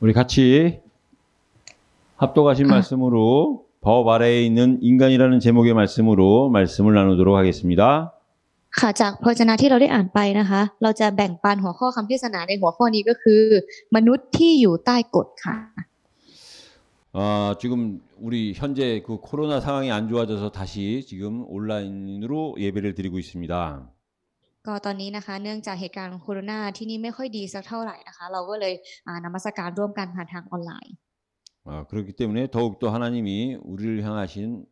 우리 같이 합독하신 말씀으로 법 아래에 있는 인간이라는 제목의 말씀으로 말씀을 나누도록 하겠습니다. ค่ะจากพระวจนะที่เราได้อ่านไปนะคะเราจะแบ่งปันหัวข้อคำเทศนาในหัวข้อนี้ก็คือมนุษย์ที่อยู่ใต้กฎค่ะ 지금 우리 현재 그 코로나 상황이 안 좋아져서 다시 지금 온라인으로 예배를 드리고 있습니다. ก็ตอนนี้นะคะเนื่องจากเหตุการณ์โควิดที่นี่ไม่ค่อยดีสักเท่าไหร่นะคะเราก็เลยนมัสการร่วมกันผ่านทางออนไลน์ 그렇기 때문에 더욱더 하나님이 우리를 향하신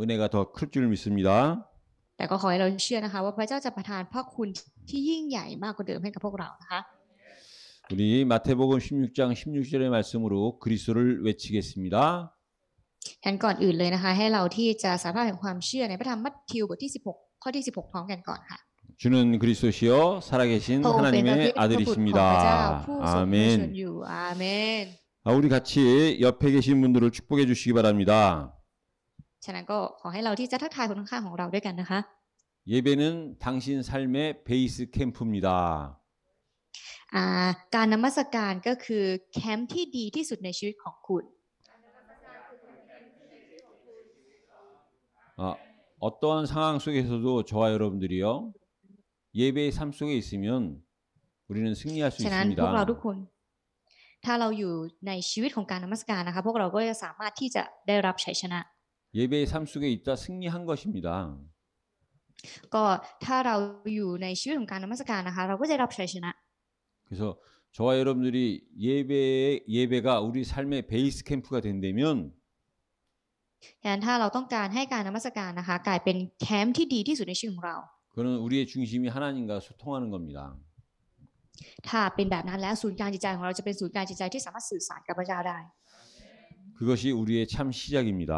은혜가 더 클 줄 믿습니다. แต่ก็ขอให้เราเชื่อนะคะว่าพระเจ้าจะประทานพระคุณที่ยิ่งใหญ่มากกว่าเดิมให้กับพวกเรานะคะ 우리 마태복음 16장 16절의 말씀으로 그리스도를 외치겠습니다. งั้นก่อนอื่นเลยนะคะให้เราที่จะสารภาพแห่งความเชื่อในพระธรรมมัทธิวบทที่16ข้อที่16พร้อมกันก่อนค่ะ 주는 그리스도시요 살아계신 하나님의 아들이십니다. 아멘. 우리 같이 옆에 계신 분들을 축복해 주시기 바랍니다. ฉะนั้นก็ขอให้เราที่จะทักทายคนข้างๆของเราด้วยกันนะคะ 예배는 당신 삶의 베이스 캠프입니다. การนมัสการก็คือแคมป์ที่ดีที่สุดในชีวิตของคุณ 어떠한 상황 속에서도 저와 여러분들이요 예배의 삶 속에 있으면 우리는 승리할 수 ฉะนั้น 있습니다. พวกเราทุกคนถ้าเราอยู่ในชีวิตของการนมัสการนะคะพวกเราก็จะสามารถที่จะได้รับชัยชนะ 예배의 삶 속에 있다 승리한 것입니다. ก็ถ้าเราอยู่ในชีวิตของการนมัสการนะคะเราก็จะรับชัยชนะ 그래서 저와 여러분들이 예배가 우리 삶의 베이스 캠프가 된다면 ฉะนั้นถ้าเราต้องการให้การนมัสการนะคะกลายเป็นแคมป์ที่ดีที่สุดในชีวิตของเรา 그는 우리의 중심이 하나님과 소통하는 겁니다. ถ้าเป็นแบบนั้นแล้วศูนย์กลางจิตใจของเราจะเป็นศูนย์กลางจิตใจที่สามารถสื่อสารกับพระเจ้าได้ 그것이 우리의 참 시작입니다.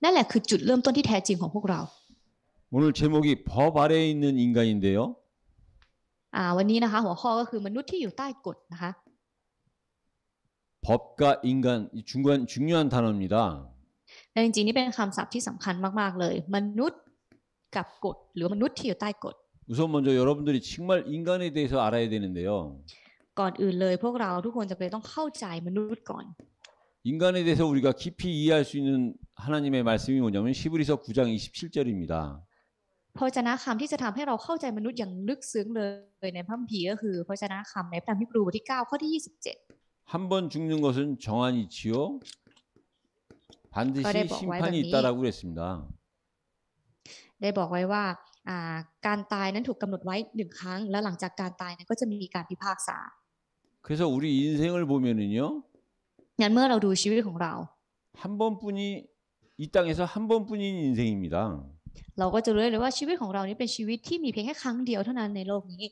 นั่นแหละคือจุดเริ่มต้นที่แท้จริงของพวกเรา 오늘 제목이 법 아래에 있는 인간인데요. วันนี้นะคะหัวข้อก็คือมนุษย์ที่อยู่ใต้กฎนะคะ 법과 인간 중요한 단어입니다. แต่จริงๆนี่เป็นคำศัพท์ที่สำคัญมากๆเลยมนุษย์กับกฎหรือมนุษย์ที่อยู่ใต้กฎ 우선 먼저 여러분들이 정말 인간에 대해서 알아야 되는데요. ก่อนอื่นเลยพวกเราทุกคนจะต้องเข้าใจมนุษย์ก่อน 인간에 대해서 우리가 깊이 이해할 수 있는 하나님의 말씀이 뭐냐면 히브리서 9장 27절입니다. พระวจนะคำที่จะทำให้เราเข้าใจมนุษย์อย่างลึกซึ้งเลยในพระคัมภีร์ก็คือพระวจนะคำในพระธรรมฮีบรูบทที่9ข้อที่27 한 번 죽는 것은 정한이치요 반드시 심판이 있다라고 그랬습니다. ได้บอกไว้ว่าการตายนั้นถูกกำหนดไว้1ครั้งแล้วหลังจากการตายนั้นก็จะมีการพิพากษา 그래서 우리 인생을 보면은요. งั้นเมื่อเราดูชีวิตของเรา 한 번뿐이 이 땅에서 한 번뿐인 인생입니다. เราก็จะรู้เลยว่าชีวิตของเรานี้เป็นชีวิตที่มีเพียงแค่ครั้งเดียวเท่านั้นในโลกนี้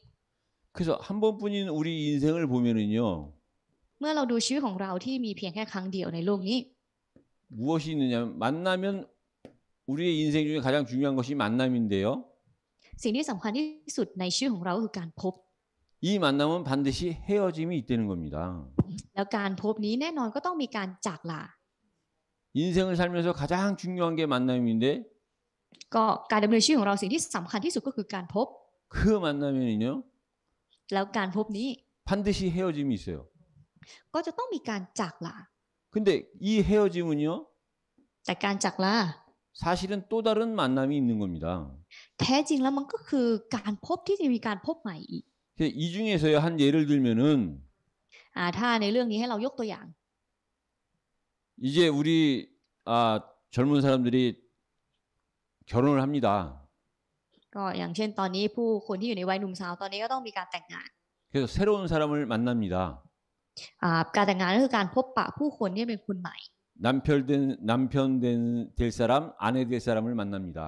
그래서 한 번뿐인 우리 인생을 보면은요. เมื่อเราดูชีวิตของเราที่มีเพียงแค่ครั้งเดียวในโลกนี้ 무엇이 있느냐 만나면 우리의 인생 중에 가장 중요한 것이 만남인데요. สิ่งที่สำคัญที่สุดในชีวิตของเราคือการพบ 이 만남은 반드시 헤어짐이 있다는 겁니다. แล้วการพบนี้แน่นอนก็ต้องมีการจากลา 인생을 살면서 가장 중요한 게 만남인데 ก็การดำเนินชีวิตของเราสิ่งที่สำคัญที่สุดก็คือการพบ 그 만남에는요. แล้วการพบนี้ 반드시 헤어짐이 있어요. ก็จะต้องมีการจากลา 근데 이 헤어짐은요. แต่การจากลา 사실은 또 다른 만남이 있는 겁니다. แท้จริงแล้วมันก็คือการพบที่จะมีการพบใหม่อีก 이 중에서요 한 예를 들면은 ถ้าในเรื่องนี้ให้เรายกตัวอย่าง 이제 우리 젊은 사람들이 결혼을 합니다. ก็อย่างเช่นตอนนี้ผู้คนที่อยู่ในวัยหนุ่มสาวตอนนี้ก็ต้องมีการแต่งงาน 그래서 새로운 사람을 만납니다. การแต่งงานก็คือการพบปะผู้คนที่เป็นคนใหม่ 남편 될 사람, 아내 될 사람을 만납니다.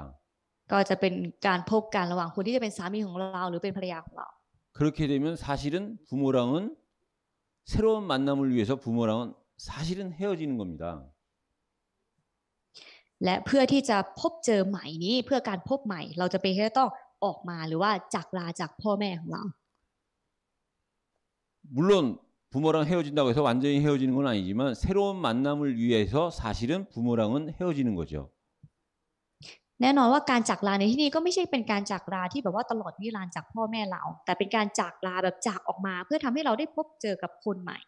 ก็จะเป็นการพบกันระหว่างคนที่จะเป็นสามีของเราหรือเป็นภรรยาของเรา 그렇게 되면 사실은 부모랑은 새로운 만남을 위해서 부모랑은 사실은 헤어지는 겁니다. และเพื่อที่จะพบเจอใหม่นี้เพื่อการพบใหม่เราจะเป็นแค่ต้องออกมาหรือว่าจากลาจากพ่อแม่ของเรา 물론 부모랑 헤어진다고 해서 완전히 헤어지는 건 아니지만 새로운 만남을 위해서 사실은 부모랑은 헤어지는 거죠. แน่นอนว่าการจากลาในที่นี้ก็ไม่ใช่เป็นการจากลาที่แบบว่าตลอดนิรันดร์จากพ่อแม่เราแต่เป็นการจากลาแบบจากออกมาเพื่อทำให้เราได้พบเจอกับคนใหม่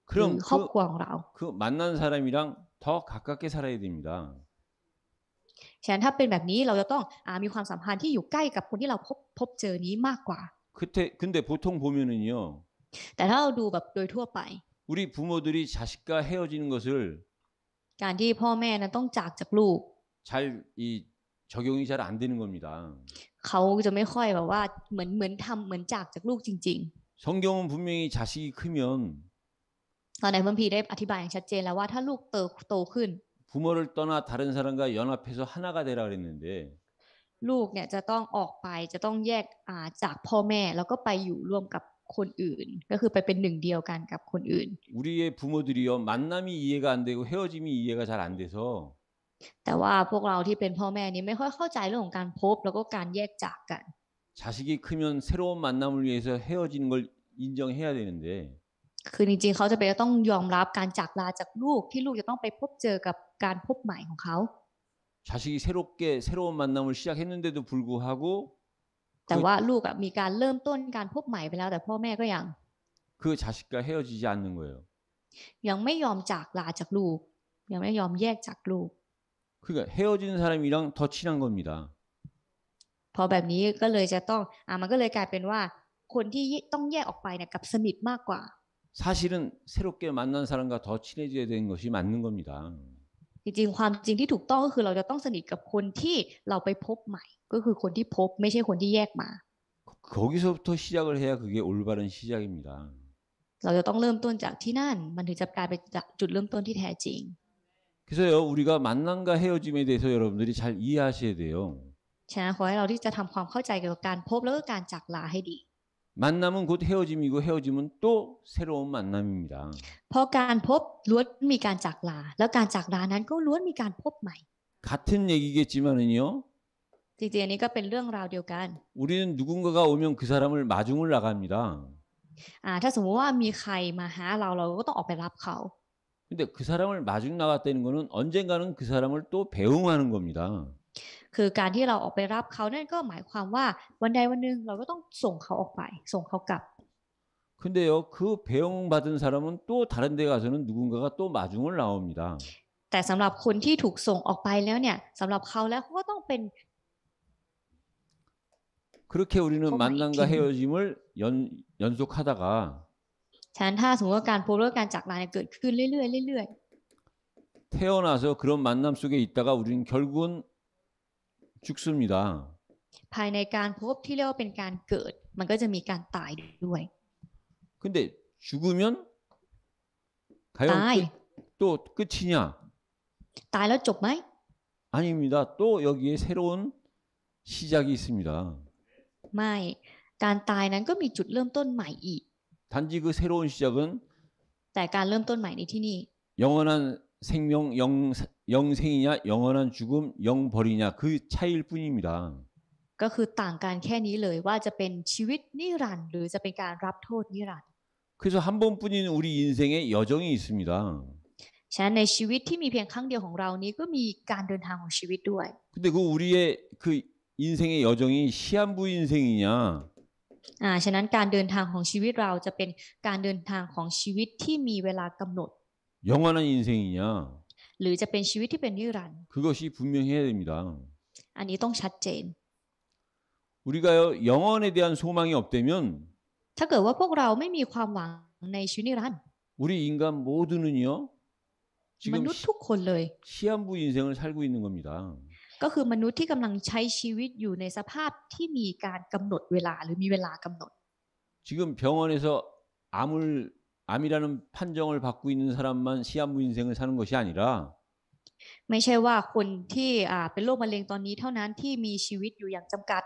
หรือ 그럼 ครอบครัวของเรา 그 만난 사람이랑 더 가깝게 살아야 됩니다. ฉะนั้นถ้าเป็นแบบนี้เราจะต้องมีความสัมพันธ์ที่อยู่ใกล้กับคนที่เราพบเจอนี้มากกว่า 근데 보통 보면은요. แต่ถ้าเราดูแบบโดยทั่วไป 우리 부모들이 자식과 헤어지는 것을 การที่พ่อแม่นั้นต้องจากลูก 잘 적용이 잘 안 되는 겁니다. เขาจะไม่ค่อยแบบว่าเหมือนทำเหมือนจากลูกจริง 성경은 분명히 자식이 크면 ๆ ตอนในพระคัมภีร์ได้อธิบายอย่างชัดเจนแล้วว่าถ้าลูกโตขึ้น 부모를 떠나 다른 사람과 연합해서 하나가 되라 그랬는데 ลูกเนี่ยจะต้องออกไปจะต้องแยกจากพ่อแม่แล้วก็ไปอยู่ร่วมกับคนอื่น ก็คือไปเป็นหนึ่งเดียวกันกับคนอื่น 우리의 부모들이요 만남이 이해가 안 되고 헤어짐이 이해가 잘 안 돼서 แต่ว่าพวกเราที่เป็นพ่อแม่นี้ไม่ค่อยเข้าใจเรื่องของการพบแล้วก็การแยกจากกัน 자식이 크면 새로운 만남을 위해서 헤어지는 걸 인정해야 되는데 คือจริงๆเขาจะเป็นต้องยอมรับการจากลาจากลูกที่ลูกจะต้องไปพบเจอกับการพบใหม่ของเขา 자식이 새롭게 새로운 만남을 시작했는데도 불구하고 แต่ว่าลูกมีการเริ่มต้นการพบใหม่ไปแล้วแต่พ่อแม่ก็ยัง 그 자식과 헤어지지 않는 거예요. ยังไม่ยอมจากลาจากลูกยังไม่ยอมแยกจากลูก 그러니까 헤어지는 사람이랑 더 친한 겁니다. พอแบบนี้ก็เลยจะต้องมันก็เลยกลายเป็นว่าคนที่ต้องแยกออกไปเนี่ยกับสนิทมากกว่า 사실은 새롭게 만난 사람과 더 친해져야 되는 것이 맞는 겁니다. จริงๆความจริงที่ถูกต้องก็คือเราจะต้องสนิทกับคนที่เราไปพบใหม่ก็คือคนที่พบไม่ใช่คนที่แยกมา 거기서부터 시작을 해야 그게 올바른 시작입니다. เราจะต้องเริ่มต้นจากที่นั่นมันถึงจะกลายเป็นจุดเริ่มต้นที่แท้จริง 그래서요 우리가 만남과 헤어짐에 대해서 여러분들이 잘 이해하셔야 돼요. ฉะนั้นขอให้เราที่จะทำความเข้าใจเกี่ยวกับการพบแล้วก็การจากลาให้ดี 만남은 곧 헤어짐이고 헤어짐은 또 새로운 만남입니다. เพราะการพบล้วนมีการจากลาแล้วการจากลานั้นก็ล้วนมีการพบใหม่ 같은 얘기겠지만은요. จริงๆอันนี้ก็เป็นเรื่องราวเดียวกัน 우리는 누군가가 오면 그 사람을 마중을 나갑니다. ถ้าสมมติว่ามีใครมาหาเราก็ต้องออกไปรับเขา 근데 그 사람을 마중 나갔다는 거는 언젠가는 그 사람을 또 배웅하는 겁니다. คือการที่เราออกไปรับเขานั่นก็หมายความว่าวันใดวันหนึ่งเราก็ต้องส่งเขาออกไปส่งเขากลับ 근데요 그 배웅받은 사람은 또 다른 데 가서는 누군가가 또 마중을 나옵니다. แต่สำหรับคนที่ถูกส่งออกไปแล้วเนี่ยสำหรับเขาแล้วเขาก็ต้องเป็น 그렇게 우리는 만남과 헤어짐을 연속하다가 ฉะนั้นถ้าสมมติว่าการพบและการจากลาเนี่ยเกิดขึ้นเรื่อยๆ 태어나서 그런 만남 속에 있다가 우리는 결국은 죽습니다. ภายในการพบที่เรียกว่าเป็นการเกิดมันก็จะมีการตายด้วย 근데 죽으면 과연 또 끝이냐? ตายแล้วจบไหม 아닙니다. 또 여기에 새로운 시작이 있습니다. ไม่การตายนั้นก็มีจุดเริ่มต้นใหม่อีก 단지 그 새로운 시작은 แต่การเริ่มต้นใหม่ในที่นี่ 영원한 생명, 영생이냐, 영원한 죽음, 영벌이냐 그 차이일 뿐입니다. ก็คือต่างกันแค่นี้เลยว่าจะเป็นชีวิตนิรันดร์หรือจะเป็นการรับโทษนิรันดร์ 그래서 한 번뿐인 우리 인생에 여정이 있습니다. ฉะนั้นในชีวิตที่มีเพียงครั้งเดียวของเรานี้ก็มีการเดินทางของชีวิตด้วย 근데 그 우리의 그 인생의 여정이 시한부 인생이냐 ฉะนั้นการเดินทางของชีวิตเราจะเป็นการเดินทางของชีวิตที่มีเวลากำหนด 영원한 인생이냐 หรือจะเป็นชีวิตที่เป็นนิรันดร์ 그것이 분명해야 됩니다. อันนี้ต้องชัดเจน 우리가요 영원에 대한 소망이 없다면 ถ้าเกิดว่าพวกเราไม่มีความหวังในชีวิตนิรันดร์ 우리 인간 모두는요 ม 지금 นุษย์ทุกคนเลย 시한부 인생을 살고 있는 겁니다. ก็คือมนุษย์ที่กำลังใช้ชีวิตอยู่ในสภาพที่มีการกำหนดเวลาหรือมีเวลากำหนด 지금 병원에서 암이라는 판정을 받고 있는 사람만 시한부 인생을 사는 것이 아니라 ไม่ใช่ว่าคนที่เป็นโรคมะเร็งตอนนี้เท่านั้นที่มีชีวิตอยู่อย่างจำกัด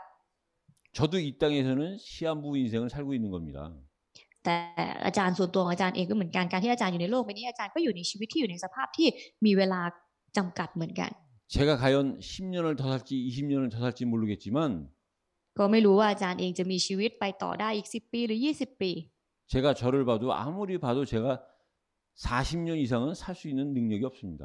저도 이 땅에서는 시한부 인생을 살고 있는 겁니다. แต่อาจารย์ส่วนตัวของอาจารย์เองก็เหมือนกันการที่อาจารย์อยู่ในโลกใบนี้อาจารย์ก็อยู่ในชีวิตที่อยู่ในสภาพที่มีเวลาจำกัดเหมือนกัน 제가 과연 10년을 더 살지 20년을 더 살지 모르겠지만 ก็ไม่รู้ว่าอาจารย์เองจะมีชีวิตไปต่อได้อีก10 ปีหรือ20 ปี 제가 저를 봐도 아무리 봐도 제가 40년 이상은 살 수 있는 능력이 없습니다.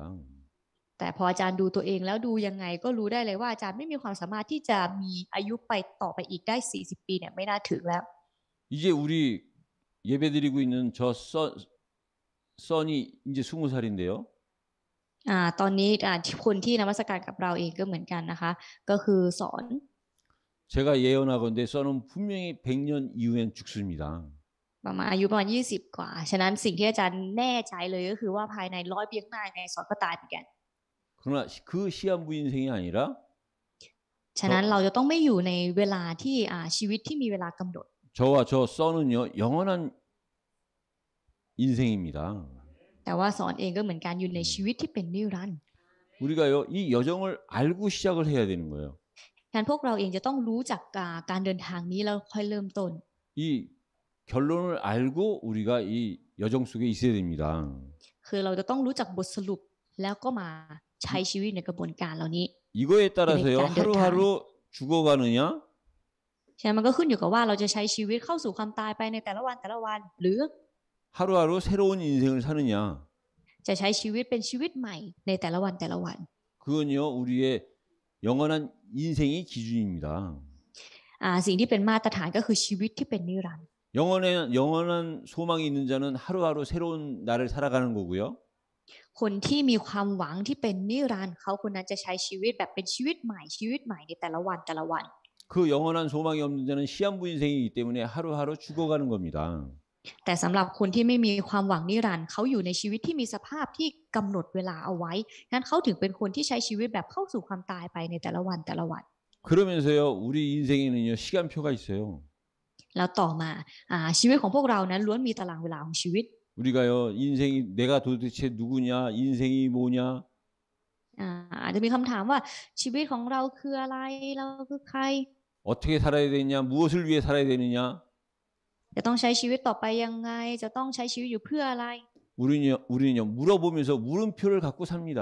แต่พออาจารย์ดูตัวเองแล้วดูยังไงก็รู้ได้เลยว่าอาจารย์ไม่มีความสามารถที่จะมีอายุไปต่อไปอีกได้40 ปีเนี่ยไม่น่าถึงแล้ว 이제 우리 예배드리고 있는 저 선이 이제 20살인데요. ตอนนี้ที่คนที่นมัสการกับเราเองก็เหมือนกันนะคะก็คือสอน 제가 예언하건대 선은 분명히 100년 이후엔 죽습니다. ประมาณอายุประมาณ20 กว่าฉะนั้นสิ่งที่อาจารย์แน่ใจเลยก็คือว่าภายใน100 ปีข้างหน้ายังไงสอนก็ตายเหมือนกัน 그러나 그 시한부 인생이 아니라 ฉะนั้นเราจะต้องไม่อยู่ในเวลาที่ชีวิตที่มีเวลากำหนด 저와 저 선은요 영원한 인생입니다. แต่ว่าสอนเองก็เหมือนกันอยู่ในชีวิตที่เป็นนิรันดร์ 우리가요 이 여정을 알고 시작을 해야 되는 거예요. งั้นพวกเราเองจะต้องรู้จักการเดินทางนี้แล้วค่อยเริ่มต้น 이 결론을 알고 우리가 이 여정 속에 있어야 됩니다. คือเราจะต้องรู้จักบทสรุปแล้วก็มาใช้ชีวิตในกระบวนการเหล่านี้ 이거에 따라서요 하루하루 죽어가느냐 ฉะนั้นมันก็ขึ้นอยู่กับว่าเราจะใช้ชีวิตเข้าสู่ความตายไปในแต่ละวันหรือ 하루하루 새로운 인생을 사느냐 จะใช้ชีวิตเป็นชีวิตใหม่ในแต่ละวัน 그건요 우리의 영원한 인생이 기준입니다. สิ่งที่เป็นมาตรฐานก็คือชีวิตที่เป็นนิรันดร์ 영원한 소망이 있는 자는 하루하루 새로운 날을 살아가는 거고요. คนที่มีความหวังที่เป็นนิรันดร์เขาคนนั้นจะใช้ชีวิตแบบเป็นชีวิตใหม่ในแต่ละวัน 그 영원한 소망이 없는 자는 시한부 인생이기 때문에 하루하루 죽어가는 겁니다. แต่สำหรับคนที่ไม่มีความหวังนิรันดร์เขาอยู่ในชีวิตที่มีสภาพที่กำหนดเวลาเอาไว้งั้นเขาถึงเป็นคนที่ใช้ชีวิตแบบเข้าสู่ความตายไปในแต่ละวัน 그러면서요 우리 인생에는요 시간표가 있어요. แล้วต่อมาชีวิตของพวกเรานั้นล้วนมีตารางเวลาของชีวิต 우리가요 인생이 내가 도대체 누구냐 인생이 뭐냐 อาจจะมีคำถามว่าชีวิตของเราคืออะไรเราคือใคร 어떻게 살아야 되느냐 무엇을 위해 살아야 되느냐 จะต้องใช้ชีวิตต่อไปยังไงจะต้องใช้ชีวิตอยู่เพื่ออะไร 우리는요 물어보면서 물음표를 갖고 삽니다.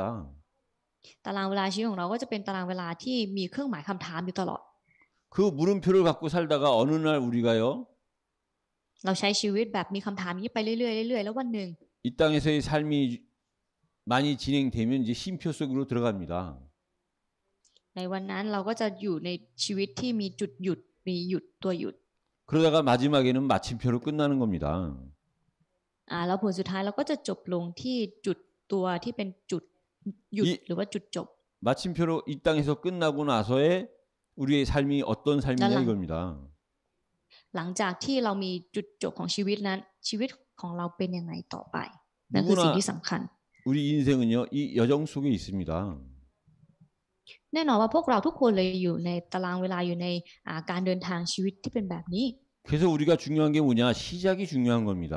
ตารางเวลาชีวิตของเราก็จะเป็นตารางเวลาที่มีเครื่องหมายคำถามอยู่ตลอด 그 물음표를 갖고 살다가 어느 날 우리가요 เราใช้ชีวิตแบบมีคำถามนี้ไปเรื่อยๆแล้ววันหนึ่ง 이 땅에서의 삶이 많이 진행되면 이제 쉼표 속으로 들어갑니다. ในวันนั้นเราก็จะอยู่ในชีวิตที่มีจุดหยุดมีตัวหยุด 그러다가 마지막에는 마침표로 끝나는 겁니다. แล้วผลสุดท้ายเราก็จะจบลงที่จุดตัวที่เป็นจุดหยุดหรือว่าจุดจบ 마침표로 이 땅에서 끝나고 나서의 우리의 삶이 어떤 삶이냐 이겁니다. หลังจากที่เรามีจุดจบของชีวิตนั้นชีวิตของเราเป็นยังไงต่อไปนั่นคือสิ่งที่สำคัญ 우리 인생은요 이 여정 속에 있습니다. แน่นอนว่าพวกเราทุกคนเลยอยู่ในตารางเวลาอยู่ในการเดินทางชีวิตที่เป็นแบบนี้ 그래서 우리가 중요한 게 뭐냐 시작이 중요한 겁니다.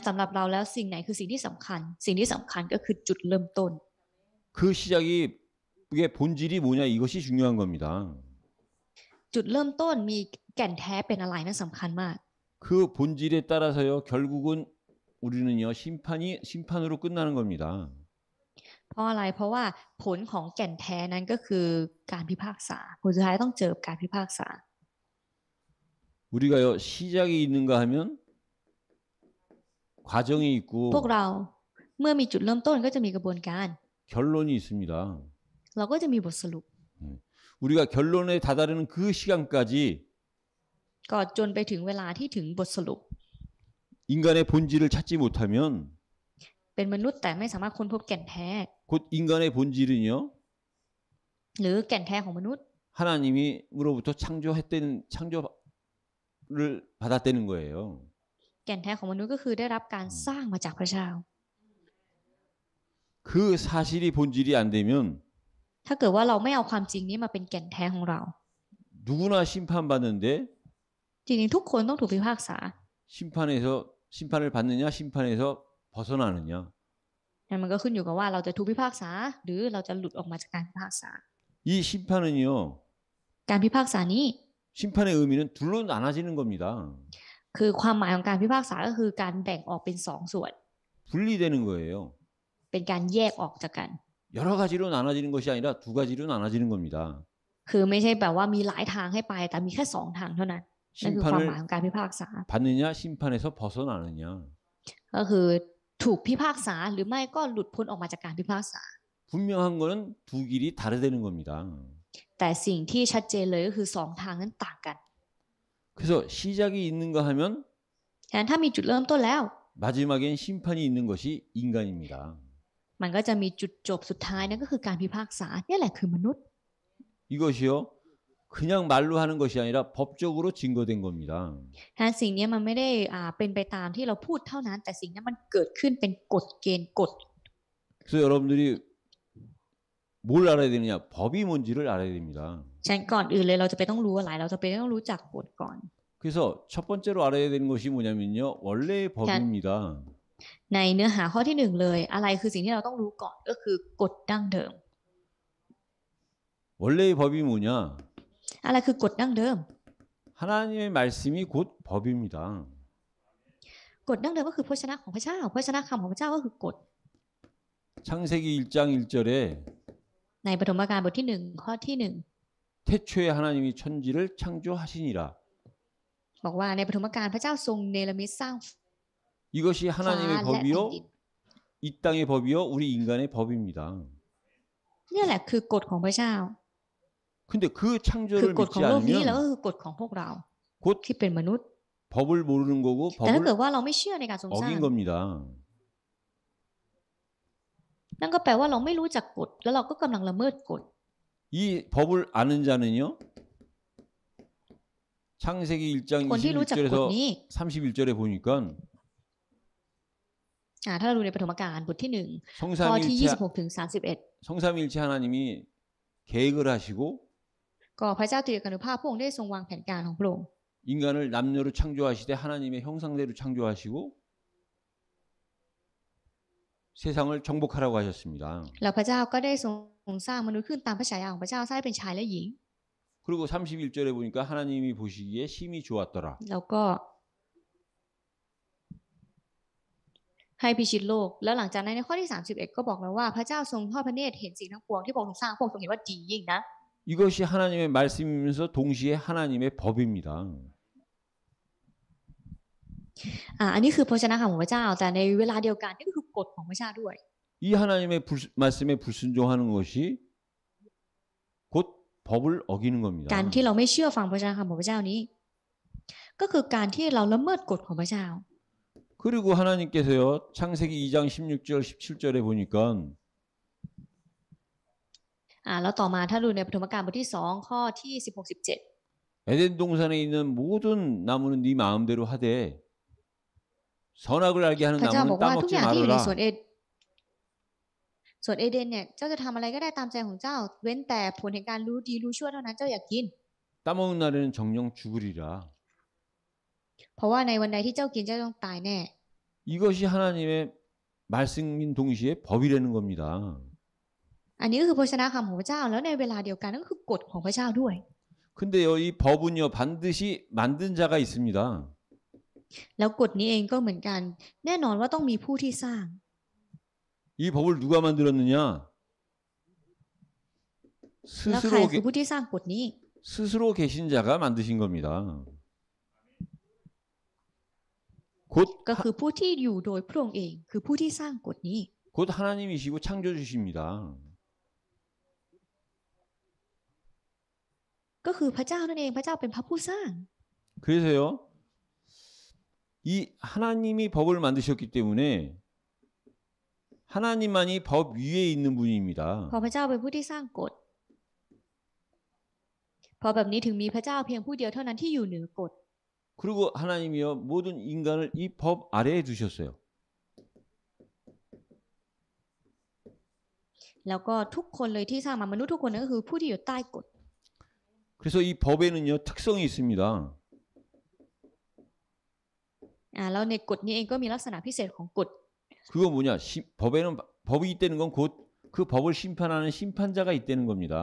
สำหรับเราแล้วสิ่งไหนคือสิ่งที่สำคัญก็คือจุดเริ่มต้น 그 시작이 그게 본질이 뭐냐 이것이 중요한 겁니다. จุดเริ่มต้นมีแก่นแท้เป็นอะไรนั่นสำคัญมาก 그 본질에 따라서요 결국은 우리는요 심판으로 끝나는 겁니다. เพราะอะไรเพราะว่าผลของแก่นแท้นั้นก็คือการพิพากษาผลสุดท้ายต้องเจอการพิพากษา 우리가요 시작이 있는가 하면 과정이 있고 พวกเราเมื่อมีจุดเริ่มต้นก็จะมีกระบวนการ 결론이 있습니다. เราก็จะมีบทสรุป 우리가 결론에 다다르는 그 시간까지 ก็จนไปถึงเวลาที่ถึงบทสรุป 인간의 본질을 찾지 못하면 เป็นมนุษย์แต่ไม่สามารถค้นพบแก่นแท้ 곧 인간의 본질은요 หรือแก่นแท้ของมนุษย์ 하나님으로부터 창조를 받았다는 거예요. แก่นแท้ของมนุษย์ก็คือได้รับการสร้างมาจากพระเจ้า 그 사실이 본질이 안 되면 ถ้าเกิดว่าเราไม่เอาความจริงนี้มาเป็นแก่นแท้ของเรา 누구나 심판받는데 จริงๆทุกคนต้องถูกพิพากษา 심판을 받느냐 심판에서 벗어나느냐 นั่นมันก็ขึ้นอยู่กับว่าเราจะถูกพิพากษาหรือเราจะหลุดออกมาจากการพิพากษา 이 심판은요 การพิพากษานี้ 심판의 의미는 둘로 나눠지는 겁니다. คือความหมายของการพิพากษาก็คือการแบ่งออกเป็น2 ส่วน 분리되는 거예요. เป็นการแยกออกจากกัน 여러 가지로 나눠지는 것이 아니라 두 가지로 나눠지는 겁니다. คือไม่ใช่แบบว่ามีหลายทางให้ไปแต่มีแค่2 ทางเท่านั้นนั่นคือความหมายของการพิพากษา 받느냐 심판에서 벗어나느냐 ก็คือถูกพิพากษาหรือไม่ก็หลุดพ้นออกมาจากการพิพากษา 분명한 거는 두 길이 다르다는 겁니다. แต่สิ่งที่ชัดเจนเลยก็คือ2 ทางนั้นต่างกัน 그래서 시작이 있는가 하면 ฉะนั้นถ้ามีจุดเริ่มต้นแล้ว 마지막엔 심판이 있는 것이 인간입니다. มันก็จะมีจุดจบสุดท้ายนั่นก็คือการพิพากษาเนี่ยแหละคือมนุษย์ 이것이요 그냥 말로 하는 것이 아니라 법적으로 증거된 겁니다. ถ้าสิ่งนี้มันไม่ได้เป็นไปตามที่เราพูดเท่านั้นแต่สิ่งนี้มันเกิดขึ้นเป็นกฎเกณฑ์กฎ 그래서 여러분들이 뭘 알아야 되느냐? 법이 뭔지를 알아야 됩니다. ฉะนั้นก่อนอื่นเลยเราจะไปต้องรู้อะไรเราจะไปต้องรู้จักกฎก่อน 그래서 첫 번째로 알아야 되는 것이 뭐냐면요. 원래의 법입니다. ในเนื้อหาข้อที่หนึ่งเลยอะไรคือสิ่งที่เราต้องรู้ก่อนก็คือกฎดั้งเดิม 원래의 법이 뭐냐? อะไรคือกฎดั้งเดิม 하나님의 말씀이 곧 법입니다. กฎดั้งเดิมก็คือพระชนะของพระเจ้าพระชนะคำของพระเจ้าก็คือกฎ 창세기 1장 1절에 ในปฐมกาลบทที่หนึ่งข้อที่หนึ่ง 태초에 하나님이 천지를 창조하시니라. บอกว่าในปฐมกาลพระเจ้าทรงเนรมิตสร้าง 이것이 ฟ้า 하나님의 และแผ่น 법이요 ดิน 이 땅의 법이요 우리 인간의 법입니다. นี่แหละคือกฎของพระเจ้า 근데 그 คือ 창조를 กฎของ 믿지 โลกนี้แล้วก็ 않으면 คือกฎของพวกเรา 곧 ที่เป็นมนุษย์ 법을 모르는 거고 แต่ถ้าเกิ 법을 ดว่าเราไม่เชื่อในการทรงสร้าง 어긴 겁니다. นั่นก็แปลว่าเราไม่รู้จักกฎแล้วเราก็กำลังละเมิดกฎ 이 법을 아는 자는요. 창세기 1장 คนที่รู้จักกฎ 26절에서 นี้ 31절에 보니까 ถ้าเราดูในปฐมกาลบทที่หนึ่งข้อที่ 성삼일체 26ถึง31 성삼일체 하나님이 계획을 하시고 ก็พระเจ้าตรีเอกานุภาพพระองค์ได้ทรงวางแผนการของพระองค์ 인간을 남녀로 창조하시되 하나님의 형상대로 창조하시고 세상을 정복하라고 하셨습니다. แล้วพระเจ้าก็ได้ทรงสร้างมนุษย์ขึ้นตามพระฉายาของพระเจ้าสร้างให้เป็นชายและหญิง 그리고 31절에 보니까 하나님이 보시기에 심히 좋았더라. แล้วก็ให้พิชิตโลกแล้วหลังจากนั้นในข้อที่31ก็บอกแล้วว่าพระเจ้าทรงทอดพระเนตรเห็นสิ่งทั้งปวงที่พระองค์ทรงสร้างพระองค์ทรงเห็นว่าดียิ่งนะ 이것이 하나님의 말씀이면서 동시에 하나님의 법입니다. อันนี้คือพระชนะคำของพระเจ้าแต่ในเวลาเดียวกันนี่ก็คือกฎของพระเจ้าด้วย 이 하나님의 말씀에 불순종하는 것이 곧 법을 어기는 겁니다. การที่เราไม่เชื่อฟังพระชนะคำของพระเจ้านี้ ก็คือการที่เราละเมิดกฎของพระเจ้า 그리고 하나님께서요 창세기 2장 16절 17절에 보니까 แล้วต่อมาถ้าดูในปฐมกาลบทที่2ข้อที่16 17 에덴 동산에 있는 모든 나무는 네 마음대로 하되 선악을 알게 하는 พระเจ้าบอก 나무는 ว่าทุก 따먹지 อย่างที่อยู่ใน 말아라. สวนเอเดนเนี่ยเจ้าจะทำอะไรก็ได้ตามใจของเจ้า เว้นแต่ผลแห่งการรู้ดีรู้ชั่วเท่านั้นเจ้าอย่ากิน 따먹는 날에는 정령 죽으리라. เพราะว่าในวันใดที่เจ้ากินเจ้าต้องตายแน่ 이것이 하나님의 말씀인 동시에 법이라는 겁니다. อันนี้ก็คือพระชนะคำของพระเจ้าแล้วในเวลาเดียวกันนั่นก็คือกฎของพระเจ้าด้วย 근데요 이 법은요 반드시 만든 자가 있습니다. แล้วกฎนี้เองก็เหมือนกัน แน่นอนว่าต้องมีผู้ที่สร้าง 이 법을 누가 만들었느냐? แล้วใครคือผู้ที่สร้างกฎนี้ 스스로 계신 자가 만드신 겁니다. ก็คือผู้ที่อยู่โดยพระองค์เองคือผู้ที่สร้างกฎนี้ 곧 하나님이시고 창조주십니다. ก็คือพระเจ้านั่นเองพระเจ้าเป็นพระผู้สร้าง 그래서요 이 하나님이 법을 만드셨기 때문에 하나님만이 법 위에 있는 분입니다. พอพระเจ้าเป็นผู้ที่สร้างกฎพอแบบนี้ถึงมีพระเจ้าเพียงผู้เดียวเท่านั้นที่อยู่เหนือกฎ 그리고 하나님이요 모든 인간을 이 법 아래에 두셨어요. แล้วก็ทุกคนเลยที่สร้างมามนุษย์ทุกคนนั่นก็คือผู้ที่อยู่ใต้กฎ 그래서 이 법에는요 특성이 있습니다. แล้วในกฎนี้เองก็มีลักษณะพิเศษของกฎ 그거 뭐냐? 법에는 법이 있다는 건 곧 그 법을 심판하는 심판자가 있다는 겁니다.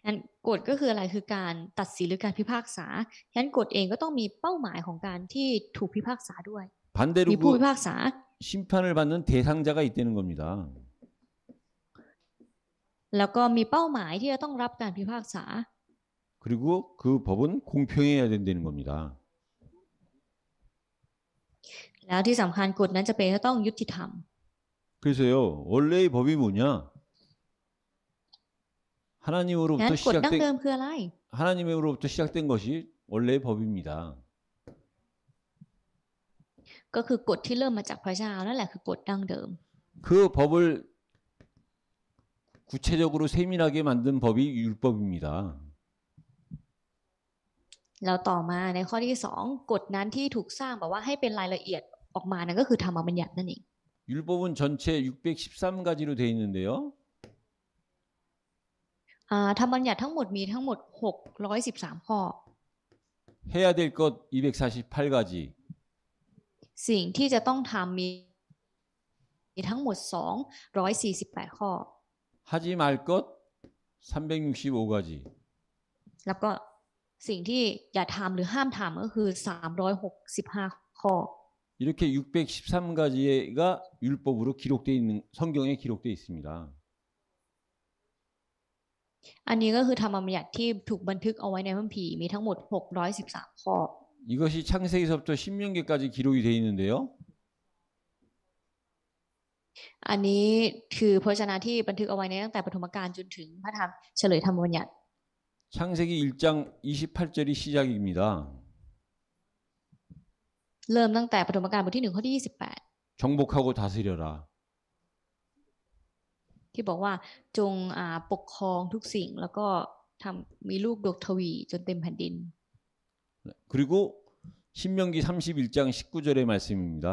งั้นกฎก็คืออะไรคือการตัดสินหรือการพิพากษาฉะนั้นกฎเองก็ต้องมีเป้าหมายของการที่ถูกพิพากษาด้วย 반대로 มีผู้ 그 พิพากษา 심판을 받는 대상자가 있다는 겁니다. แล้วก็มีเป้าหมายที่จะต้องรับการพิพากษา 그리고 그 법은 공평해야 된다는 겁니다. แล้วที่สำคัญกฎนั้นจะเป็นต้องยุติธรรม 그래서요 원래의 법이 뭐냐? งั้น 하나님으로부터 กฎดั้งเดิมคืออะไร 하나님으로부터 시작된 것이 원래의 법입니다. ก็คือกฎที่เริ่มมาจากพระเจ้านั่นแหละคือกฎดั้งเดิม 그 법을 구체적으로 세밀하게 만든 법이 율법입니다. แล้วต่อมาในข้อที่สองกฎนั้นที่ถูกสร้างแบบว่าให้เป็นรายละเอียดออกมานั่นก็คือธรรมบัญญัตินั่นเอง 율법은 전체 613가지로 되어 있는데요. ธรรมบัญญัติทั้งหมดมีทั้งหมด613ข้อ 해야 될 것 248가지. สิ่งที่จะต้องทำมีทั้งหมด248ข้อ 하지 말 것 365가지. แล้วก็สิ่งที่อย่าทำหรือห้ามทำก็คือ365ข้อ 이렇게 613가지가 율법으로 기록되어 있는 성경에 기록되어 있습니다. อันนี้ก็คือธรรมบัญญัติที่ถูกบันทึกเอาไว้ในพระคัมภีร์มีทั้งหมด613ข้อ 이것이 창세기서부터 신명기까지 기록이 되어 있는데요. อันนี้คือพระวจนะที่บันทึกเอาไว้ในตั้งแต่ปฐมกาลจนถึงพระธรรมเฉลยธรรมบัญญัติ 창세기 1장 28절이 시작입니다. เริ่มตั้งแต่ปฐมกาลบทที่1ข้อที่정복하고 다스려라. 28ที่บอกว่าจงปกครองทุกสิ่งแล้วก็มีลูกดกทวีจนเต็มแผ่นดิน 그리고 신명기 31장 19절의 말씀입니다.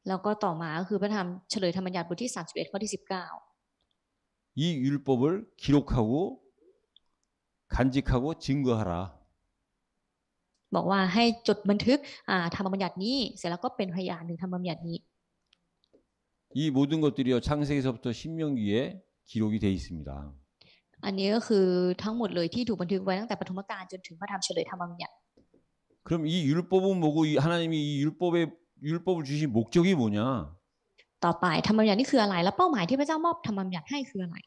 แล้วก็ต่อมาก็คือพระธรรมเฉลยธรรมบัญญัติบทที่31ข้อที่19 이 율법을 기록하고 간직하고 증거하라. บอกว่าให้จดบันทึกธรรมบัญญัตินี้เสร็จแล้วก็เป็นพยานถึงธรรมบัญญัตินี้ 이 모든 것들이요 창세기서부터 신명기에 기록이 되어 있습니다. อันนี้ก็คือทั้งหมดเลยที่ถูกบันทึกไว้ตั้งแต่ปฐมกาลจนถึงพระธรรมเฉลยธรรมบัญญัติ 그럼 이 율법은 뭐고 하나님이 이 율법을 주신 목적이 뭐냐? ต่อไปธรรมบัญญัตินี่คืออะไรแล้วเป้าหมายที่พระเจ้ามอบธรรมบัญญัติให้คืออะไร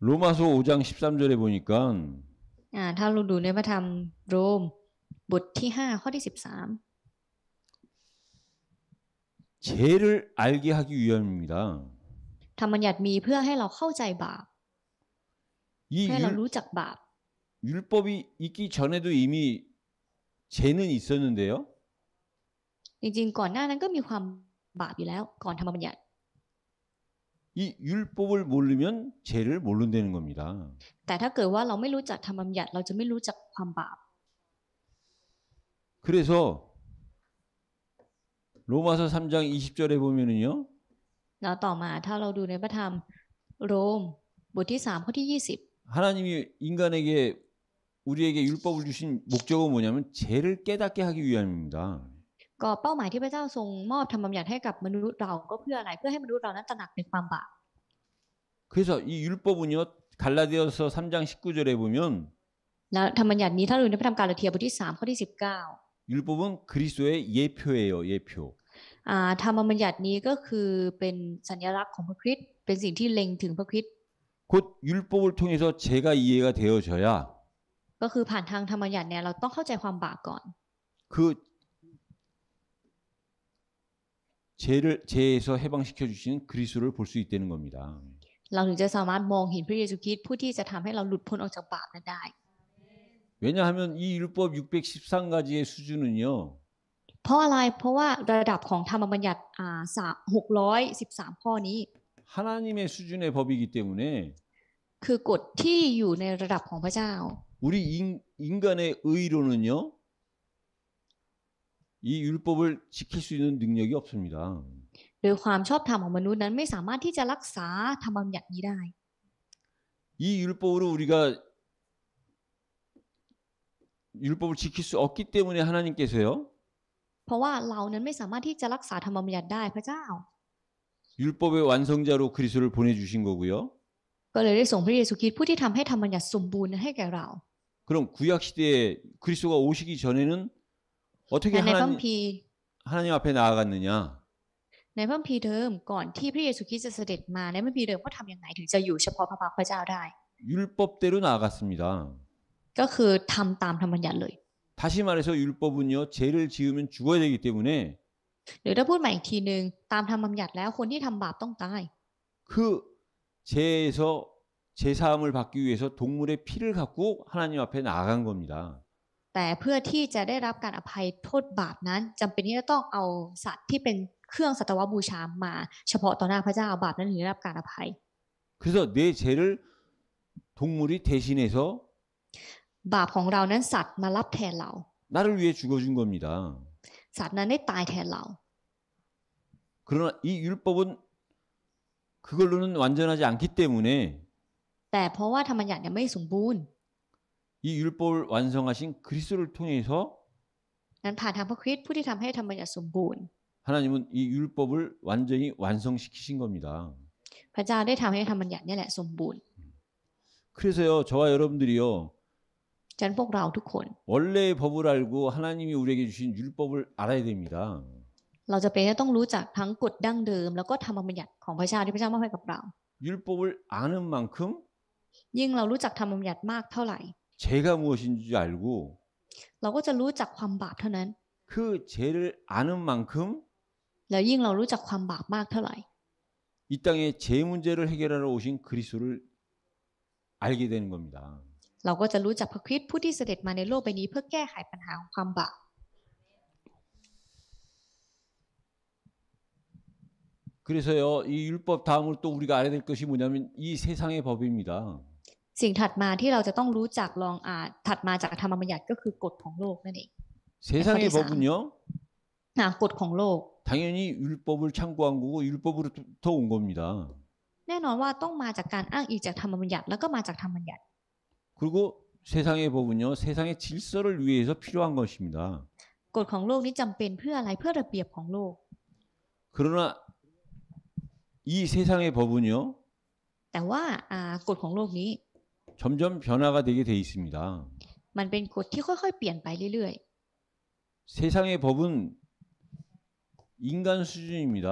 로마서 5장 13절에 보니까 ถ้าเราดูในพระธรรมโรมบทที่5ข้อที่13 죄를 알게 하기 위함입니다. ธรรมบัญญัติมีเพื่อให้เราเข้าใจบาป 이 ให้เรารู้จักบาป 율법이 있기 전에도 이미 죄는 있었는데요. จริงๆก่อนหน้านั้นก็มีความบาปอยู่แล้วก่อนธรรมบัญญัติ 이 율법을 모르면 죄를 모른다는 겁니다. แต่ถ้าเกิดว่าเราไม่รู้จักธรรมบัญญัติเราจะไม่รู้จักความบาป 그래서 로마서 3장 20절에 보면은요. แล้วต่อมาถ้าเราดูในพระธรรมโรมบทที่3ข้อที่20 하나님이 인간에게 우리에게 율법을 주신 목적은 뭐냐면 죄를 깨닫게 하기 위함입니다. ก็เป้าหมายที่พระเจ้าทรงมอบธรรมบัญญัติให้กับมนุษย์เราก็เพื่ออะไรเพื่อให้มนุษย์เรานั้นตระหนักในความบาป 그래서 이 율법은요. 갈라디아서 3장 19절에 보면 แล้วธรรมบัญญัตินี้ถ้าเราดูในพระธรรมกาลาเทียบทที่3ข้อที่19 율법은 그리스도의 예표예요. 예표. ธรรมบัญญัตินี้ก็คือเป็นสัญลักษณ์ของพระคริสต์เป็นสิ่งที่เล็งถึงพระคริสต์ 곧 율법을 통해서 죄가 이해가 되어져야 ก็คือผ่านทางธรรมบัญญัติเนี่ยเราต้องเข้าใจความบาปก่อน 그 죄에서 해방시켜 주시는 그리스도를 볼 수 있다는 겁니다. เราถึงจะสามารถมองเห็นพระเยซูคริสต์ผู้ที่จะทำให้เราหลุดพ้นออกจากบาปนั้นได้ 왜냐하면 이 율법 613가지의 수준은요. เพราะอะไรเพราะว่าระดับของธรรมบัญญัติ613ข้อนี้ 하나님의 수준의 법이기 때문에 คือกฎที่อยู่ในระดับของพระเจ้า 우리 인간의 의로는요. 이 율법을 지킬 수 있는 능력이 없습니다. โดยความชอบธรรมของมนุษย์นั้นไม่สามารถที่จะรักษาธรรมบัญญัตินี้ได้ 이 율법으로 우리가 율법을 지킬 수 없기 때문에 하나님께서요. เพราะว่าเรานั้นไม่สามารถที่จะรักษาธรรมบัญญัติได้พระเจ้า 율법의 완성자로 그리스도를 보내주신 거고요. ก็เลยได้ส่งพระเยซูคริสต์ผู้ที่ทำให้ธรรมบัญญัติสมบูรณ์ให้แก่เรา 그럼 구약 시대에 그리스도가 오시기 전에는 어떻게 แต่ในพระคัมภีร์ 하나님 앞에 나아갔느냐? ในพระคัมภีร์เดิมก่อนที่พระเยซูคริสต์จะเสด็จมาในพระคัมภีร์เดิมเขาทำยังไงถึงจะอยู่เฉพาะพระพักตร์พระเจ้าได้ 율법대로 나아갔습니다. ก็คือทำตามธรรมบัญญัติเลย 다시 말해서 율법은요. 죄를 지으면 죽어야 되기 때문에 หรือถ้าพูดใหม่อีกทีนึงตามธรรมบัญญัติแล้วคนที่ทำบาปต้องตาย 그 죄에서 제사함을 받기 위해서 동물의 피를 갖고 하나님 앞에 나아간 겁니다. แต่เพื่อที่จะได้รับการอภัยโทษบาปนั้นจำเป็นที่จะต้องเอาสัตว์ที่เป็นเครื่องสัตวบูชามาเฉพาะต่อหน้าพระเจ้าบาปนั้นถึงได้รับการอภัย 그래서 내 죄를 동물이 대신해서 บาปของเรานั้นสัตว์มารับแทนเรา 나를 위해 죽어준 겁니다. สัตว์นั้นได้ตายแทนเรา 그러나 이 율법은 그걸로는 완전하지 않기 때문에 แต่เพราะว่าธรรมบัญญัติยังไม่สมบูรณ์ 이 율법을 완성하신 그리스도를 통해서 นั้นผ่านทางพระคริสต์ผู้ที่ทำให้ธรรมบัญญัติสมบูรณ์ 하나님은 이 율법을 완전히 완성시키신 겁니다. พระเจ้าได้ทำให้ธรรมบัญญัตินี่แหละสมบูรณ์ 그래서요, 저와 여러분들이요, ฉะนั้นพวกเราทุกคน 원래의 법을 알고 하나님이 우리에게 주신 율법을 알아야 됩니다. เราจะเป็นที่ต้องรู้จักทั้งกฎดั้งเดิมแล้วก็ธรรมบัญญัติของพระเจ้าที่พระเจ้ามอบให้กับเรา 율법을 아는 만큼 ยิ่งเรารู้จักธรรมบัญญัติมากเท่าไหร่ 죄가 무엇인지 알고 เราก็จะรู้จักความบาปเท่านั้น 그 죄를 아는 만큼 แล้วยิ่งเรารู้จักความบาปมากเท่าไหร่ 이 땅에 죄 문제를 해결하러 오신 그리스도를 알게 되는 겁니다. เราก็จะรู้จักพระคริสต์ผู้ที่เสด็จมาในโลกใบนี้เพื่อแก้ไขปัญหาของความบาป 그래서요, 이 율법 다음으로 또 우리가 알아야 될 것이 뭐냐면 이 세상의 법입니다. สิ่งถัดมาที่เราจะต้องรู้จักลองถัดมาจากธรรมบัญญัติก็คือกฎของโลกนั่นเอง 세상의 법은요, กฎของโลก 당연히 율법을 참고한 거고 율법으로부터 온 겁니다. แน่นอนว่าต้องมาจากการอ้างอิงจากธรรมบัญญัติแล้วก็มาจากธรรมบัญญัติ 그리고 세상의 법은요, 세상의 질서를 위해서 필요한 것입니다. กฎของโลกนี้จำเป็นเพื่ออะไรเพื่อระเบียบของโลก 그러나 이 세상의 법은요, แต่ว่ากฎของโลกนี้ 점점 변화가 되게 돼 있습니다. มันเป็นกฎที่ค่อยๆเปลี่ยนไปเรื่อย 세상의 법은 인간 수준입니다.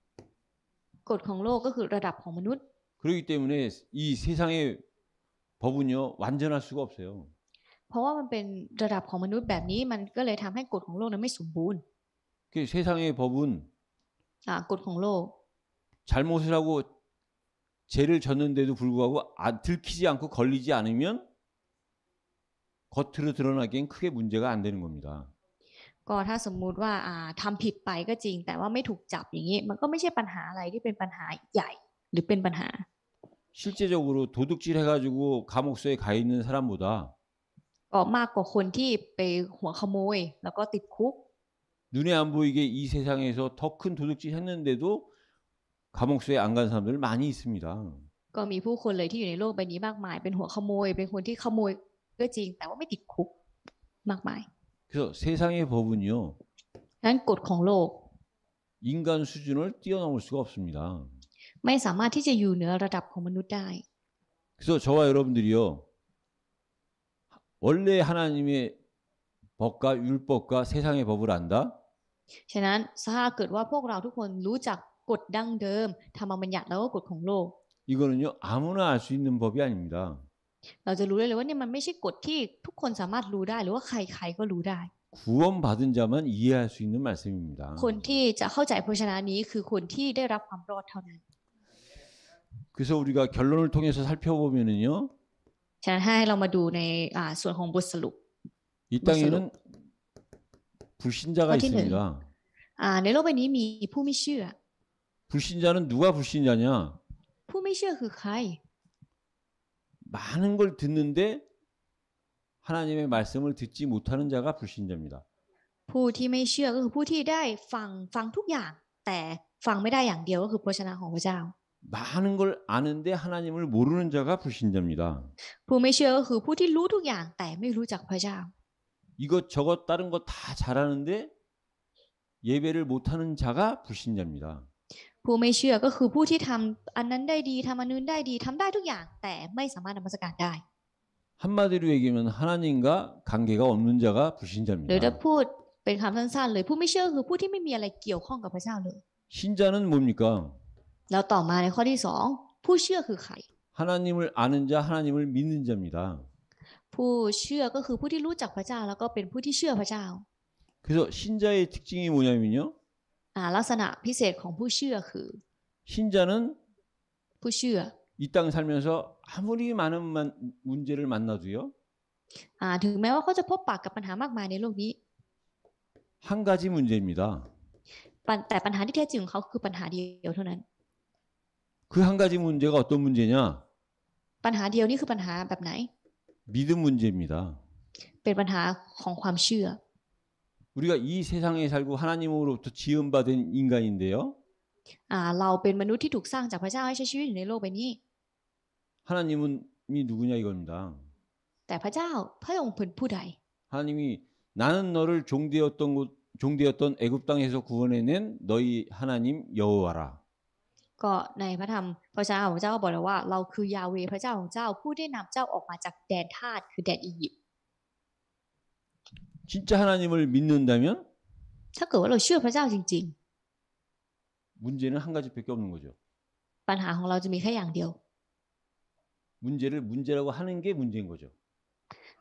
ๆกฎของโลกก็คือระดับของมนุษย์ 그렇기 때문에 이 세상의 법은요, 완전할 수가 없어요. เพราะว่ามันเป็นระดับของมนุษย์แบบนี้มันก็เลยทำให้กฎของโลกนั้นไม่สมบูรณ์ 그 세상의 법은 กฎของโลก 잘못을 하고 죄를 졌는데도 불구하고 들키지 않고 걸리지 않으면 겉으로 드러나기엔 크게 문제가 안 되는 겁니다. ก็ถ้าสมมุติว่าทำผิดไปก็จริงแต่ว่าไม่ถูกจับอย่างนี้มันก็ไม่ใช่ปัญหาอะไรที่เป็นปัญหาใหญ่หรือเป็นปัญหา 실제적으로 도둑질 해가지고 감옥소에 가 있는 사람보다 ก็มากกว่าคนที่ไปหัวขโมยแล้วก็ติดคุก 눈에 안 보이게 이 세상에서 더 큰 도둑질 했는데도 감옥소에 안 간 사람들 많이 있습니다. ก็มีผู้คนเลยที่อยู่ในโลกใบนี้มากมายเป็นหัวขโมยเป็นคนที่ขโมยก็จริงแต่ว่าไม่ติดคุกมากมาย 그래서 세상의 법은요, นั้นกฎของโลก 인간 수준을 뛰어넘을 수가 없습니다. ไม่สามารถที่จะอยู่เหนือระดับของมนุษย์ได้ 그래서 저와 여러분들이요, 원래 하나님의 법과 율법과 세상의 법을 안다? ฉะนั้นถ้าเกิดว่าพวกเราทุกคนรู้จักกฎดั้งเดิมธรรมบัญญัติแล้วก็กฎของโลก 이거는요, 아무나 알 수 있는 법이 아닙니다. เราจะรู้ได้เลยว่านี่มันไม่ใช่กฎที่ทุกคนสามารถรู้ได้หรือว่าใครๆก็รู้ได้ 구원받은 자만 이해할 수 있는 말씀입니다. คนที่จะเข้าใจพระชนะนี้คือคนที่ได้รับความรอดเท่านั้น 그래서 우리가 결론을 통해서 살펴보면은요, ฉะนั้นให้เรามาดูในส่วนของบทสรุป 이 땅에는 불신자가 어디는? 있습니다. ในโลกใบนี้มีผู้ไม่เชื่อ 불신자는 누가 불신자냐? ผู้ไม่เชื่อคือใคร 많은 걸 듣는데 하나님의 말씀을 듣지 못하는 자가 불신자입니다. ผู้ที่ไม่เชื่อก็คือผู้ที่ได้ฟังทุกอย่างแต่ฟังไม่ได้อย่างเดียวก็คือพระชนะของพระเจ้า 많은 걸 아는데 하나님을 모르는 자가 불신자입니다. ผู้ไม่เชื่อก็คือผู้ที่รู้ทุกอย่างแต่ไม่รู้จักพระเจ้า 이것저것 다른 거 다 잘하는데 예배를 못하는 자가 불신자입니다. ผู้ไม่เชื่อก็คือผู้ที่ทำอันนั้นได้ดีทำอันนู้นได้ดีทำได้ทุกอย่างแต่ไม่สามารถนมัสการได้ 한마디로 얘기하면 하나님과 관계가 없는 자가 หรือถ้า 불신자입니다. พูดเป็นคำสั้นๆเลยผู้ไม่เชื่อคือผู้ที่ไม่มีอะไรเกี่ยวข้องกับพระเจ้าเลย 신자는 뭡니까? แล้วต่อมาในข้อที่สองผู้เชื่อคือใคร 하나님을 아는 자, 하나님을 믿는 자입니다. ผู้เชื่อก็คือผู้ที่รู้จักพระเจ้าแล้วก็เป็นผู้ที่เชื่อพระเจ้า 그래서 신자의 특징이 뭐냐면요. ลักษณะพิเศษของผู้เชื่อคือ 신자는 ผู้เชื่อ 이 땅 살면서 아무리 많은 문제를 만나도요. ถึงแม้ว่าเขาจะพบปะกับปัญหามากมายในโลกนี้ 한 가지 문제입니다. แต่ปัญหาที่แท้จริงของเขาคือปัญหาเดียวเท่านั้น 그 한 가지 문제가 어떤 문제냐? ปัญหาเดียวนี่คือปัญหาแบบไหน 믿음 문제입니다. เป็นปัญหาของความเชื่อ 우리가 이 세상에 살고 하나님으로부터 지음받은 인간인데요. เราเป็นมนุษย์ที่ถูกสร้างจากพระเจ้าให้ใช้ชีวิตอยู่ในโลกใบนี้ 하나님이 누구냐 이겁니다. แต่พระเจ้าพระองค์เป็นผู้ใด 하나님이 나는 너를 종되었던 애굽 땅에서 구원해낸 너희 하나님 여호와라. ก็ในพระธรรมพระเจ้าของเจ้าก็บอกเลยว่าเราคือยาเวห์พระเจ้าของเจ้าผู้ได้นำเจ้าออกมาจากแดนทาสคือแดนอียิปต์ 진짜 하나님을 믿는다면 ถ้าเกิดว่าเราเชื่อพระเจ้าจริง 문제는 한 가지밖에 없는 거죠. ๆ ปัญหาของเราจะมีแค่อย่างเดียว 문제를 문제라고 하는 게 문제인 거죠.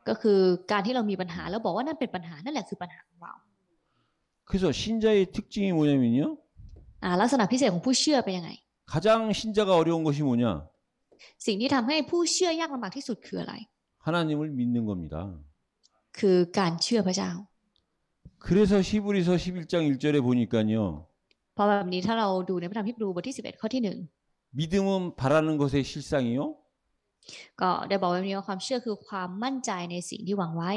ก็คือการที่เรามีปัญหาแล้วบอกว่านั่นเป็นปัญหานั่นแหละคือปัญหาของเรา 그래서 신자의 특징이 뭐냐면요. ลักษณะพิเศษของผู้เชื่อเป็นยังไง 가장 신자가 어려운 것이 뭐냐? สิ่งที่ทำให้ผู้เชื่อยากลำบากที่สุดคืออะไร 하나님을 믿는 겁니다. คือการเชื่อพระเจ้า 그래서 히브리서 11장 1절에 보니까요. เพราะแบบนี้ถ้าเราดูในพระธรรมฮีบรูบทที่11ข้อที่1 믿음은 바라는 것의 실상이요. ก็ได้บอกแบบนี้ว่าความเชื่อคือความมั่นใจในสิ่งที่หวังไว้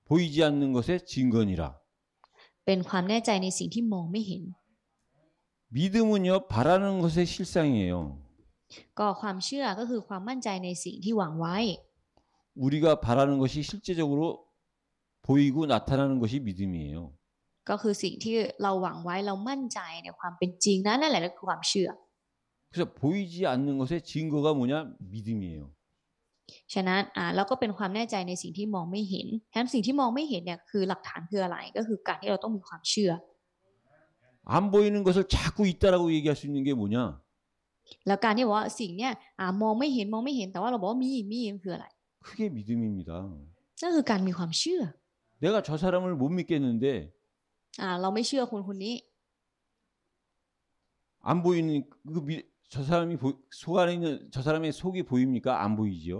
보이지 않는 것의 증거니라. เป็นความแน่ใจในสิ่งที่มองไม่เห็น 믿음은요 바라는 것의 실상이에요. ก็ความเชื่อก็คือความมั่นใจในสิ่งที่หวังไว้ 우리가 바라는 것이 실제적으로 보이고 나타나는 것이 믿음이에요. ก็คือสิ่งที่เราหวังไว้เรามั่นใจในความเป็นจริงนั่นแหละคือความเชื่อ 그래서 보이지 않는 것의 증거가 뭐냐? 믿음이에요. ฉะนั้นเราก็เป็นความแน่ใจในสิ่งที่มองไม่เห็นแถมสิ่งที่มองไม่เห็นเนี่ยคือหลักฐานคืออะไรก็คือการที่เราต้องมีความเชื่อ 안 보이는 것을 자꾸 있다라고 얘기할 수 있는 게 뭐냐? แล้วการที่บอกว่าสิ่งเนี่ยมองไม่เห็นแต่ว่าเราบอกว่ามีคืออะไร 그게 믿음입니다. นั่นคือการมีความเชื่อ 내가 저 사람을 못 믿겠는데 เราไม่เชื่อคนคนนี้ 안 보이는 저 사람이 속 안에 있는 저 사람의 속이 보입니까? 안 보이지요?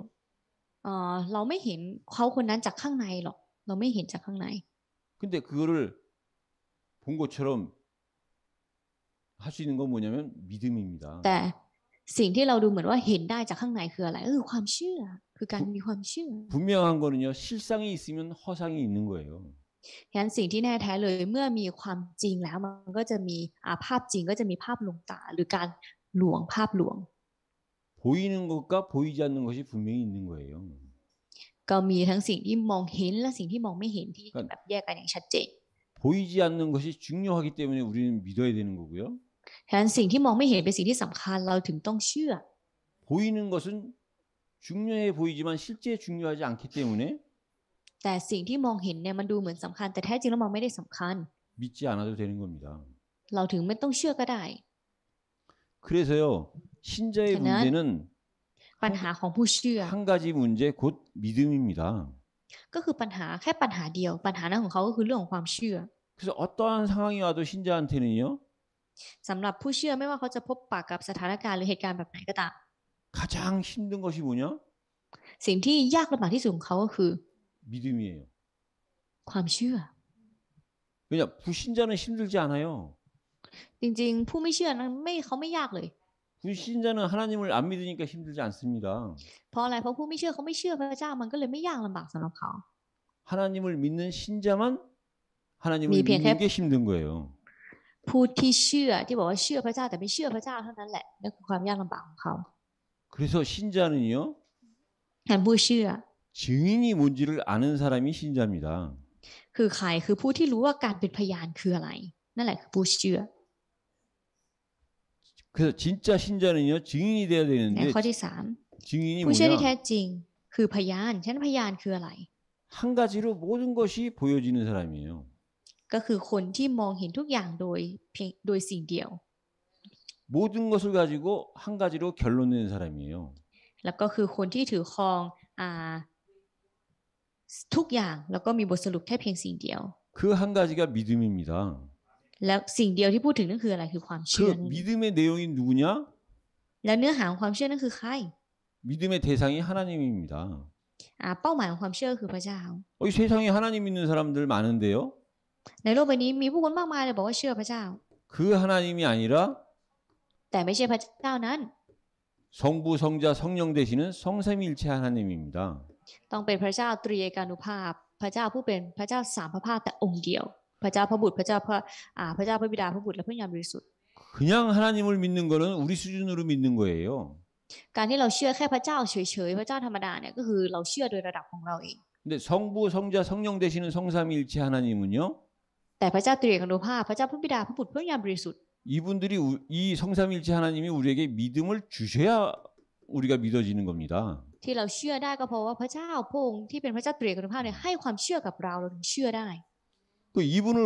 เราไม่เห็นเขาคนนั้นจากข้างในหรอกเราไม่เห็นจากข้างใน 근데 그거를 본 것처럼 할 수 있는 건 뭐냐면 믿음입니다. แต่สิ่งที่เราดูเหมือนว่าเห็นได้จากข้างในคืออะไรก็คือความเชื่อคือการมีความเชื่อ 분명한 거는요. 실상이 있으면 허상이 있는 거예요. ฉะนั้นสิ่งที่แน่แท้เลยเมื่อมีความจริงแล้วมันก็จะมีภาพจริงก็จะมีภาพลวงตาหรือการหลวงภาพลวง 보이는 것과 보이지 않는 것이 분명히 있는 거예요. ก็มีทั้งสิ่งที่มองเห็นและสิ่งที่มองไม่เห็นที่แบบแยกกันอย่างชัดเจน 보이지 않는 것이 중요하기 때문에 우리는 믿어야 되는 거고요. ฉะนั้นสิ่งที่มองไม่เห็นเป็นสิ่งที่สำคัญเราถึงต้องเชื่อ 보이는 것은 중요해 보이지만 실제 중요하지 않기 때문에 แต่สิ่งที่มองเห็นเนี่ยมันดูเหมือนสำคัญแต่แท้จริงแล้วมันไม่ได้สำคัญ 믿지 않아도 되는 겁니다. เราถึงไม่ต้องเชื่อก็ได้ 그래서요. 신자의 문제는 ปัญหาของผู้เชื่อ 한 가지 문제 곧 믿음입니다. ก็คือปัญหาแค่ปัญหาเดียวปัญหานั้นของเขาก็คือเรื่องของความเชื่อ 그래서 어떠한 상황이 와도 신자한테는요. สำหรับผู้เชื่อไม่ว่าเขาจะพบปะกับสถานการณ์หรือเหตุการณ์แบบไหนก็ตาม 가장 힘든 것이 뭐냐? สิ่งที่ยากลำบากที่สุดของเขาก็คือ 믿음이에요. ความเชื่อ 왜냐? 불신자는 힘들지 않아요. จริงๆผู้ไม่เชื่อนั้นเขาไม่ยากเลย 불신자는 하나님을 안 믿으니까 힘들지 않습니다. เพราะอะไรเพราะผู้ไม่เชื่อเขาไม่เชื่อพระเจ้ามันก็เลยไม่ยากลำบากสำหรับเขา 하나님을 믿는 신자만 하나님을 믿는 믿는 게 힘든 거예요. ผู้ที่เชื่อที่บอกว่าเชื่อพระเจ้าแต่ไม่เชื่อพระเจ้าเท่านั้นแหละนั่นคือความยากลำบากของเขา 그래서 신자는요. แต่ผู้เชื่อ 증인이 뭔지를 아는 사람이 신자입니다. คือใครคือผู้ที่รู้ว่าการเป็นพยานคืออะไรนั่นแหละคือผู้เชื่อ 그래서 진짜 신자는요. 증인이 돼야 ใน 되는데 ข้อที่3 증인이 ผู้เชื่อที่ 뭐냐? แท้จริงคือพยานฉะนั้นพยานคืออะไร 한 가지로 모든 것이 보여지는 사람이에요. ก็คือคนที่มองเห็นทุกอย่างโดยสิ่งเดียว 모든 것을 가지고 한 가지로 결론 내는 사람이에요. แล้วก็คือคนที่ถือครองทุกอย่างแล้วก็มีบทสรุปแค่เพียงสิ่งเดียว 그 한 가지가 믿음입니다. แล้วสิ่งเดียวที่พูดถึงนั่นคืออะไรคือความเชื่อ 그 믿음의 내용이 누구냐? แล้วเนื้อหาของความเชื่อนั่นคือใคร 믿음의 대상이 하나님입니다. เป้าหมายของความเชื่อคือพระเจ้า 이 세상에 하나님 믿는 사람들 많은데요. ในโลกใบนี้มีผู้คนมากมายเลยบอกว่าเชื่อพระเจ้า 그 하나님이 아니라 แต่ไม่ใช่พระเจ้านั้น 성부, 성자, 성령 되시는 성삼위일체 하나님입니다. ต้องเป็นพระเจ้าตรีเอกานุภาพ พระเจ้าผู้เป็นพระเจ้าสามพระภาคแต่องค์เดียว พระเจ้าพระบุตรพระเจ้าพระบิดาพระบุตรและพระวิญญาณบริสุทธิ์ 그냥 하나님을 믿는 거는 우리 수준으로 믿는 거예요. การที่เราเชื่อแค่พระเจ้าเฉยๆพระเจ้าธรรมดาเนี่ยก็คือเราเชื่อโดยระดับของเราเอง 근데 성부, 성자, 성령 되시는 성삼위일체 하나님은요. แต่พระเจ้าตรีเอกานุภาพพระเจ้าพระบิดาพระบุตรพระวิญญาณบริสุทธิ์ 이분들이 이 성삼위일체 하나님이 우리에게 믿음을 주셔야 우리가 믿어지는 겁니다. ที่เราเชื่อได้ก็เพราะว่าพระเจ้าพระองค์ที่เป็นพระเจ้าตรีเอกานุภาพเนี่ยให้ความเชื่อกับเราถึงเชื่อได้ 그 이분을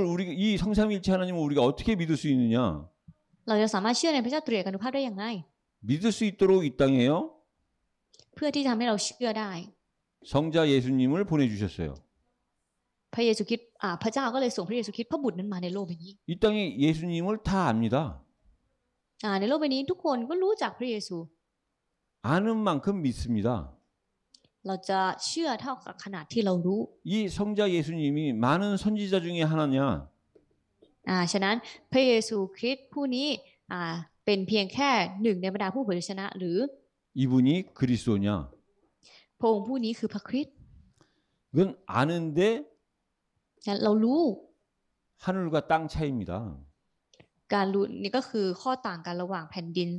이 성삼위일체 하나님을 우리가 어떻게 믿을 수 있느냐? เราจะสามารถเชื่อในพระเจ้าตรีเอกานุภาพได้อย่างไร 믿을 수 있도록 이 땅에요. เพื่อที่จะทำให้เราเชื่อได้ 성자 예수님을 보내주셨어요. พระเยซูคริสต์พระเจ้าก็เลยส่งพระเยซูคริสต์พระบุตรนั้นมาในโลกใบนี้ 이 땅에 예수님을 다 압니다. ในโลกใบนี้ทุกคนก็รู้จักพระเยซู 아는 만큼 믿습니다. เราจะเชื่อเท่ากับขนาดที่เรารู้ 이 성자 예수님이 많은 선지자 중에 하나냐? ฉะนั้นพระเยซูคริสต์ผู้นี้เป็นเพียงแค่หนึ่งในบรรดาผู้เผยชนะหรือ 이분이 그리스도냐? พระองค์ผู้นี้คือพระคริสต์ 이건 아는데 เรารู้ 하늘과 땅 차이입니다. การรู้นี่ก็คือข้อต่างกันระหว่างแผ่นดิน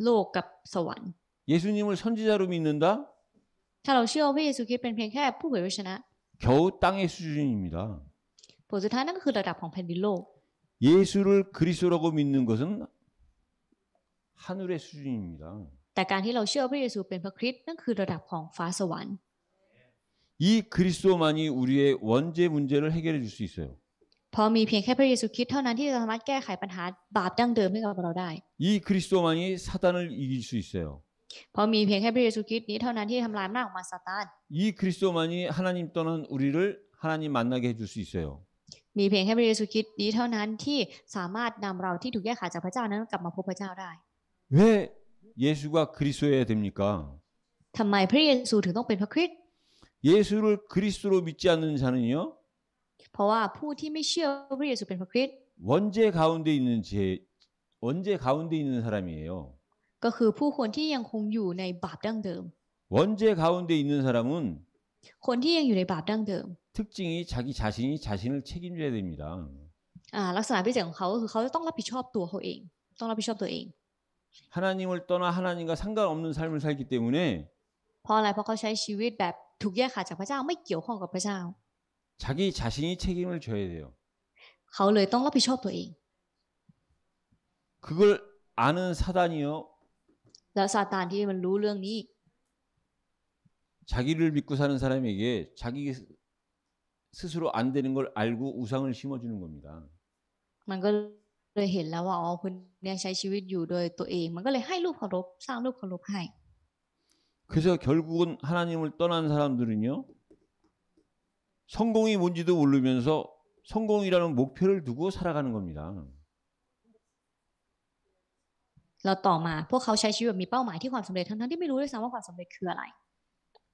โลกกับสวรรค์ 예수님을 선지자로 믿는다? ถ้าเราเชื่อว่าพระเยซูคริสต์เป็นเพียงแค่ผู้เผยชนะ 겨우 땅의 수준입니다. ผลสุดท้ายนั่นก็คือระดับของแผ่นดินโลก 예수를 그리스도라고 믿는 것은 하늘의 수준입니다. แต่การที่เราเชื่อพระเยซูเป็นพระคริสต์นั่นคือระดับของฟ้าสวรรค์ 이 그리스도만이 우리의 원죄 문제를 해결해 줄 수 있어요. เพราะมีเพียงแค่พระเยซูคริสต์เท่านั้นที่จะสามารถแก้ไขปัญหาบาปดั้งเดิมให้กับเราได้ 이 그리스도만이 사단을 이길 수 있어요. เพราะมีเพียงแค่พระเยซูคริสต์นี้เท่านั้นที่ทำลายอำนาจของมารซาตาน 이 그리스도만이 하나님 떠난 우리를 하나님 만나게 해줄 수 있어요. มีเพียงแค่พระเยซูคริสต์นี้เท่านั้นที่สามารถนำเราที่ถูกแยกขาดจากพระเจ้านั้นกลับมาพบพระเจ้าได้ 왜 예수가 그리스도여야 됩니까? ทำไมพระเยซูถึงต้องเป็นพระคริสต์ 예수를 그리스도로 믿지 않는 자는요. เพราะว่าผู้ที่ไม่เชื่อว่าพระเยซูเป็นพระคริสต์ 원죄 가운데 있는 사람이에요. ก็คือผู้คนที่ยังคงอยู่ในบาปดั้งเดิม 원죄 가운데 있는 사람은 คนที่ยังอยู่ในบาปดั้งเดิม 특징이 자기 자신이 자신을 책임져야 됩니다. ลักษณะพิเศษของเขาคือเขาต้องรับผิดชอบตัวเขาเองต้องรับผิดชอบตัวเอง 하나님을 떠나 하나님과 상관없는 삶을 살기 때문에 เพราะอะไรเพราะเขาใช้ชีวิตแบบถูกแยกขาดจากพระเจ้าไม่เกี่ยวข้องกับพระเจ้า 자기 자신이 책임을 져야 돼요. เขาเลยต้องรับผิดชอบตัวเอง 그걸 아는 사단이요. แล้วซาตานที่มันรู้เรื่องนี้ 자기를 믿고 사는 사람에게 자기 스스로 안 되는 걸 알고 우상을 심어주는 겁니다. มันก็เลยเห็นแล้วว่าคนเนี่ยใช้ชีวิตอยู่โดยตัวเองมันก็เลยให้รูปเคารพสร้างรูปเคารพให้ 그래서 결국은 하나님을 떠난 사람들은요. 성공이 뭔지도 모르면서 성공이라는 목표를 두고 살아가는 겁니다. แล้วต่อมาพวกเขาใช้ชีวิตแบบมีเป้าหมายที่ความสำเร็จทั้งที่ไม่รู้ด้วยซ้ำว่าความสำเร็จคืออะไร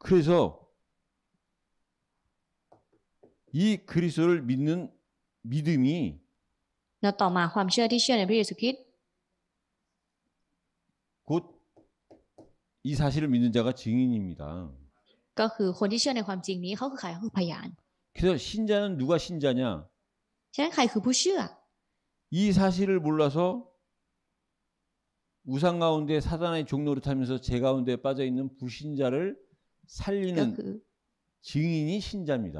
그래서 이 그리스도를 믿는 믿음이 แล้วต่อมาความเชื่อที่เชื่อในพระเยซูคริสต์ 곧 이 사실을 믿는 자가 증인입니다. ก็คือคนที่เชื่อในความจริงนี้เขาคือใครเขาคือพยาน 그래서 신자는 누가 신자냐? ฉะนั้นใครคือผู้เชื่อ 이 사실을 몰라서 우상 가운데 사단의 종노릇하면서 제 가운데 빠져 있는 불신자를 ก็ 살리는 คือ 증인이 신자입니다.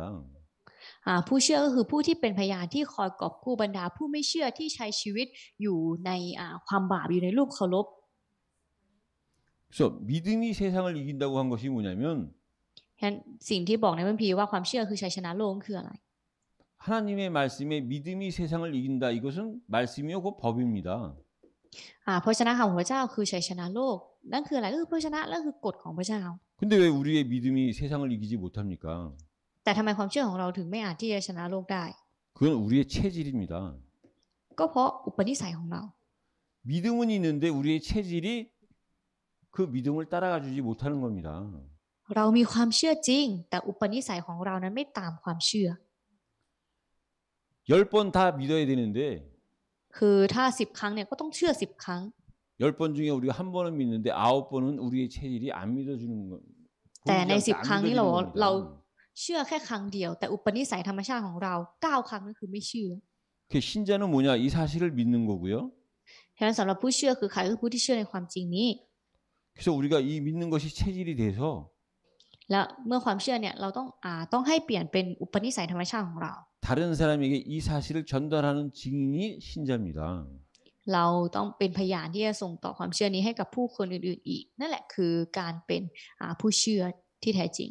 ผู้เชื่อก็คือผู้ที่เป็นพยานที่คอยกอบกู้บรรดาผู้ไม่เชื่อที่ใช้ชีวิตอยู่ในความบาปอยู่ในรูปเคารพ 그래서 믿음이 세상을 이긴다고 한 것이 뭐냐면 ฉะนั้นสิ่งที่บอกในพระคัมภีร์ว่าความเชื่อคือชัยชนะโลกคืออะไร 하나님의 말씀에 믿음이 세상을 이긴다. 이것은 말씀이요 그 법입니다. เพราะชนะของพระเจ้าคือชัยชนะโลกนั่นคืออะไรก็คือพระชนะและคือกฎของพระเจ้า 근데 왜 우리의 믿음이 세상을 이기지 못합니까? แต่ทำไมความเชื่อของเราถึงไม่อาจที่จะชนะโลกได้ 그건 우리의 체질입니다. ก็เพราะอุปนิสัยของเรา 믿음은 있는데 우리의 체질이 그 믿음을 따라가 주지 못하는 겁니다. เรามีความเชื่อจริงแต่อุปนิสัยของเรานั้นไม่ตามความเชื่อ 10번 다 믿어야 되는데 คือถ้า10 ครั้งเนี่ยก็ต้องเชื่อ10 ครั้ง 10번 중에 우리가 한 번은 믿는데 9번은 우리의 체질이 안 믿어주는 거. แต่ใน 보이지 10 않게 ค 안 รั้งนี้เรา 믿어주는 เรา 겁니다. เชื่อแค่ครั้งเดียวแต่อุปนิสัยธรรมชาติของเรา9 ครั้งนั่นคือไม่เชื่อ 그 신자는 뭐냐? 이 사실을 믿는 거고요. ฉะนั้นสำหรับผู้เชื่อคือใครคือผู้ที่เชื่อในความจริงนี้ 그래서 우리가 이 믿는 것이 체질이 돼서 และเมื่อความเชื่อเนี่ยเราต้องให้เปลี่ยนเป็นอุปนิสัยธรรมชาติของเรา 다른 사람에게 이 사실을 전달하는 증인이 신자입니다. เราต้องเป็นพยานที่จะส่งต่อความเชื่อนี้ให้กับผู้คนอื่นๆอีกนั่นแหละคือการเป็นผู้เชื่อที่แท้จริง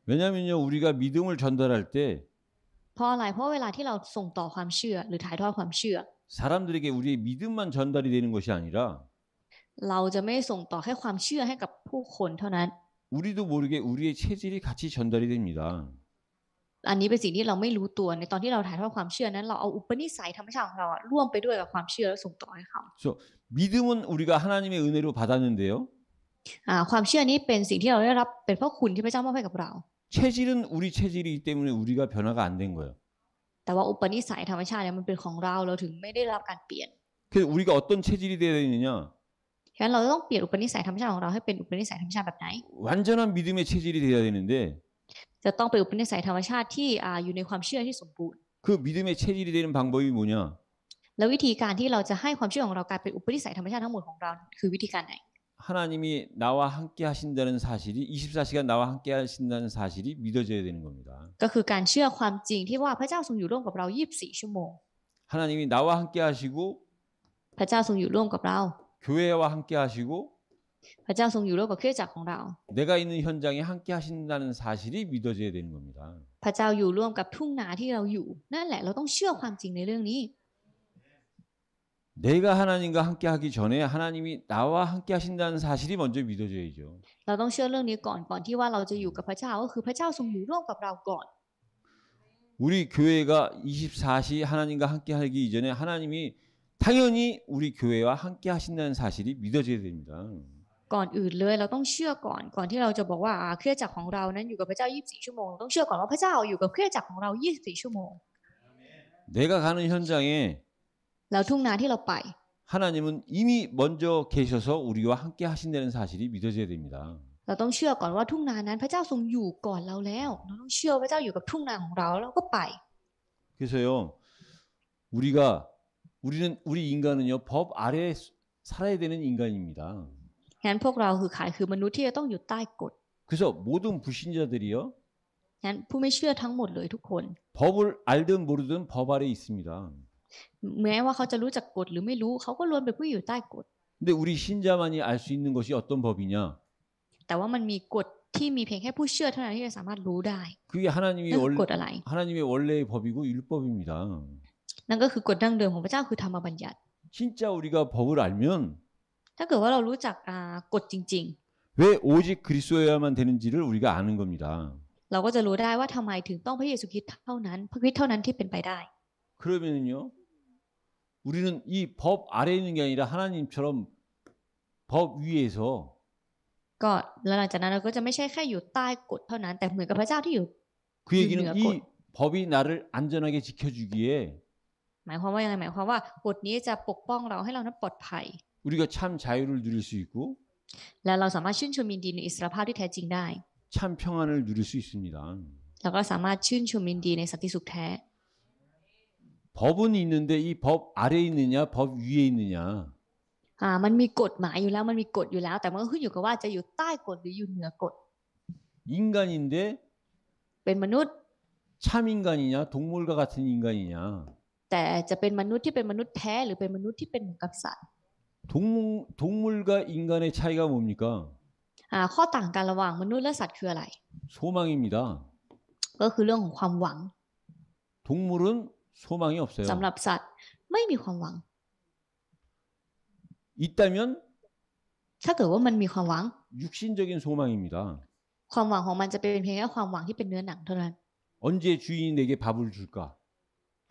왜냐하면요, 우리가 믿음을 전달할 때 เพราะอะไรเพราะเวลาที่เราส่งต่อความเชื่อหรือถ่ายทอดความเชื่อ 사람들에게 우리의 믿음만 전달이 되는 것이 아니라 เราจะไม่ส่งต่อแค่ความเชื่อให้กับผู้คนเท่านั้น 우리도 모르게 우리의 체질이 같이 전달이 됩니다. อันนี้เป็นสิ่งที่เราไม่รู้ตัวในตอนที่เราถ่ายทอดความเชื่อนั้นเราเอาอุปนิสัยธรรมชาติของเราร่วมไปด้วยกับความเชื่อแล้วส่งต่อให้เขา 그래서 믿음은 우리가 하나님의 은혜로 받았는데요. ความเชื่อนี้เป็นสิ่งที่เราได้รับเป็นพระคุณที่พระเจ้ามอบให้กับเรา 체질은 우리 체질이기 때문에 우리가 변화가 안 된 거예요. แต่ว่าอุปนิสัยธรรมชาติเนี่ยมันเป็นของเราถึงไม่ได้รับการเปลี่ยน 그래서 우리가 어떤 체질이 되어야 되느냐? ฉะนั้นเราต้องเปลี่ยนอุปนิสัยธรรมชาติของเราให้เป็นอุปนิสัยธรรมชาติแบบไหน 완전한 믿음의 체질이 되어야 되는데 จะต้องเป็นอุปนิสัยธรรมชาติที่อยู่ในความเชื่อที่สมบูรณ์ 그 믿음의 체질이 되는 방법이 뭐냐? แล้ววิธีการที่เราจะให้ความเชื่อของเรากลายเป็นอุปนิสัยธรรมชาติทั้งหมดของเราคือวิธีการไหน 하나님이 나와 함께 하신다는 사실이 24시간 나와 함께 하신다는 사실이 믿어져야 되는 겁니다. ก็คือการเชื่อความจริงที่ว่าพระเจ้าทรงอยู่ร่วมกับเรา24 ชั่วโมง 하나님이 나와 함께 하시고 พระเจ้าทรงอยู่ร่วมกับเรา 교회와 함께 하시고 พระเจ้าทรงอยู่ร่วมกับคริสตจักรของเรา 내가 있는 현장에 함께 하신다는 사실이 믿어져야 되는 겁니다. พระเจ้าอยู่ร่วมกับทุ่งนาที่เราอยู่นั่นแหละเราต้องเชื่อความจริงในเรื่องนี้ 내가 하나님과 함께 하기 전에 하나님이 나와 함께 하신다는 사실이 먼저 믿어져야죠. เราต้องเชื่อเรื่องนี้ก่อนที่ว่าเราจะอยู่กับพระเจ้าก็คือพระเจ้าทรงอยู่ร่วมกับเราก่อน 우리 교회가 24시 하나님과 함께 하기 이전에 하나님이 당연히 우리 교회와 함께 하신다는 사실이 믿어져야 됩니다. ก่อนอื่นเลยเราต้องเชื่อก่อนที่เราจะบอกว่าคริสตจักรของเรานั้นอยู่กับพระเจ้า24 ชั่วโมงต้องเชื่อก่อนว่าพระเจ้าอยู่กับคริสตจักรของเรา24 ชั่วโมง 내가 가는 현장에 แล้วทุ่งนาที่เราไป 하나님은 이미 먼저 계셔서 우리와 함께 하신다는 사실이 믿어져야 됩니다. เราต้องเชื่อก่อนว่าทุ่งนานั้นพระเจ้าทรงอยู่ก่อนเราแล้วเราต้องเชื่อพระเจ้าอยู่กับทุ่งนาของเราแล้วก็ไป 그래서요, 우리 인간은요 법 아래에 살아야 되는 인간입니다. งั้นพวกเราคือใครคือมนุษย์ที่จะต้องอยู่ใต้กฎ 그래서 모든 불신자들이요 งั้นผู้ไม่เชื่อทั้งหมดเลยทุกคน 법을 알든 모르든 법 아래에 있습니다. แม้ว่าเขาจะรู้จักกฎหรือไม่รู้เขาก็ล้วนเป็นผู้อยู่ใต้กฎ 근데 우리 신자만이 알 수 있는 것이 어떤 법이냐? แต่ว่ามันมีกฎที่มีเพียงแค่ผู้เชื่อเท่านั้นที่จะสามารถรู้ได้ 그게 하나님이 นั่นคือกฎอะไร 하나님의 원래의 법이고 율법입니다. นั่นก็คือกฎดั้งเดิมของพระเจ้าคือธรรมบัญญัติ 진짜 우리가 법을 알면 ถ้าเกิดว่าเรารู้จักกฎจริง 왜 오직 그리스도여야만 되는지를 우리가 아는 겁니다. ๆ เราก็จะรู้ได้ว่าทำไมถึงต้องพระเยซูคริสต์เท่านั้นพระคริสต์เท่านั้นที่เป็นไปได้ 그러면은요, 우리는 이 법 아래에 있는 게 아니라 하나님처럼 법 위에서 ก็แล้วหลังจากนั้นเราก็จะไม่ใช่แค่อยู่ใต้กฎเท่านั้นแต่เหมือนกับพระเจ้าที่อยู่ 그 얘기는 이 법이 나를 안전하게 지켜주기에 หมายความว่ายังไงหมายความว่ากฎนี้จะปกป้องเราให้เรานั้นปลอดภัย 우리가 참 자유를 누릴 수 있고 และเราสามารถชื่นชมยินดีในอิสรภาพที่แท้จริงได้ 참 평안을 누릴 수 있습니다. เราก็สามารถชื่นชมยินดีในสันติสุขแท้ 법은 있는데 이 법 아래에 있느냐, 법 위에 있느냐. มันมีกฎหมายอยู่แล้วมันมีกฎอยู่แล้วแต่มันก็ขึ้นอยู่กับว่าจะอยู่ใต้กฎหรืออยู่เหนือกฎ 인간인데 เป็นมนุษย์ 참 인간이냐, 동물과 같은 인간이냐. แต่จะเป็นมนุษย์ที่เป็นมนุษย์แท้หรือเป็นมนุษย์ที่เป็นเหมือนกับสัตว์ 동물과 인간의 차이가 뭡니까? ข้อต่างกันระหว่างมนุษย์และสัตว์คืออะไร 소망입니다. ก็คือเรื่องของความหวัง 동물은 소망이 없어요. สำหรับสัตว์ไม่มีความหวัง 있다면 ถ้าเกิดว่ามันมีความหวัง 육신적인 소망입니다. ความหวังของมันจะเป็นเพียงแค่ความหวังที่เป็นเนื้อหนังเท่านั้น 언제 주인이 내게 밥을 줄까?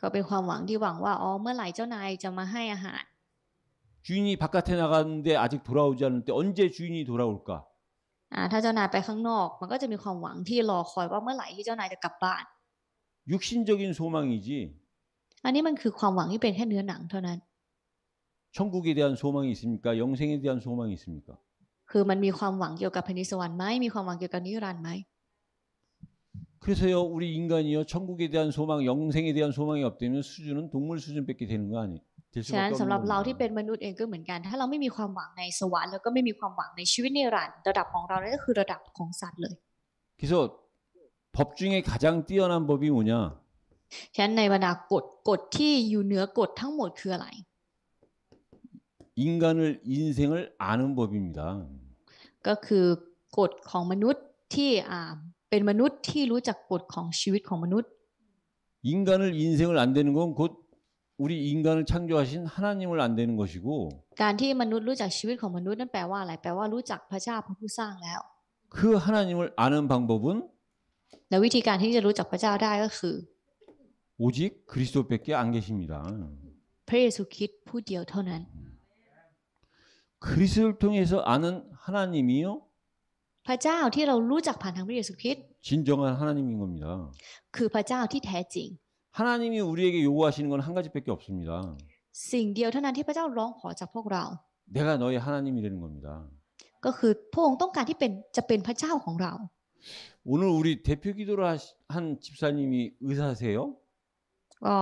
ก็เป็นความหวังที่หวังว่าเมื่อไหร่เจ้านายจะมาให้อาหาร 주인이 바깥에 나갔는데 아직 돌아오지 않을 때 언제 주인이 돌아올까? ถ้าเจ้านายไปข้างนอกมันก็จะมีความหวังที่รอคอยว่าเมื่อไหร่ที่เจ้านายจะกลับบ้าน 육신적인 소망이지 อันนี้มันคือความหวังที่เป็นแค่เนื้อหนังเท่านั้น 천국에 대한 소망이 있습니까? 영생에 대한 소망이 있습니까? คือมันมีความหวังเกี่ยวกับแผ่นดินสวรรค์ไหมมีความหวังเกี่ยวกับนิรันดร์ไหม 그래서요, 우리 인간이요, 천국에 대한 소망, 영생에 대한 소망이 없다면 수준은 동물 수준밖에 되는 거 아니? 될 ฉะนั้น 수밖에 สำหรับ 없는 เราที่เป็น 겁니다. มนุษย์เองก็เหมือนกัน ถ้าเราไม่มีความหวังในสวรรค์แล้วก็ไม่มีความหวังในชีวิตนิรันดร์ระดับของเรานั่นก็คือระดับของสัตว์เลย 그래서 법 중에 가장 뛰어난 법이 뭐냐? ฉะนั้นในบรรดากฎที่อยู่เหนือกฎทั้งหมดคืออะไร 인간을 인생을 아는 법입니다. ก็คือกฎของมนุษย์ที่เป็นมนุษย์ที่รู้จักกฎของชีวิตของมนุษย์ 인간을 인생을 안 되는 건 곧 우리 인간을 창조하신 하나님을 안 되는 것이고 การที่มนุษย์รู้จักชีวิตของมนุษย์นั่นแปลว่าอะไรแปลว่ารู้จักพระเจ้าพระผู้สร้างแล้ว 그 하나님을 아는 방법은 และวิธีการที่จะรู้จักพระเจ้าได้ก็คือ 오직 그리스도밖에 안 계십니다. พระเยซูคริสต์ผู้เดียวเท่านั้น 그리스도를 통해서 아는 하나님이요 พระเจ้าที่เรารู้จักผ่านทางพระเยซูคริสต์ 진정한 하나님인 겁니다. คือพระเจ้าที่แท้จริง 하나님이 우리에게 요구하시는 건 한 가지밖에 없습니다. สิ่งเดียวเท่านั้นที่พระเจ้าร้องขอจากพวกเรา 내가 너의 하나님이라는 겁니다. ก็คือพระองค์ต้องการที่จะเป็นพระเจ้าของเรา 오늘 우리 대표 기도를 한 집사님이 의사세요? ก็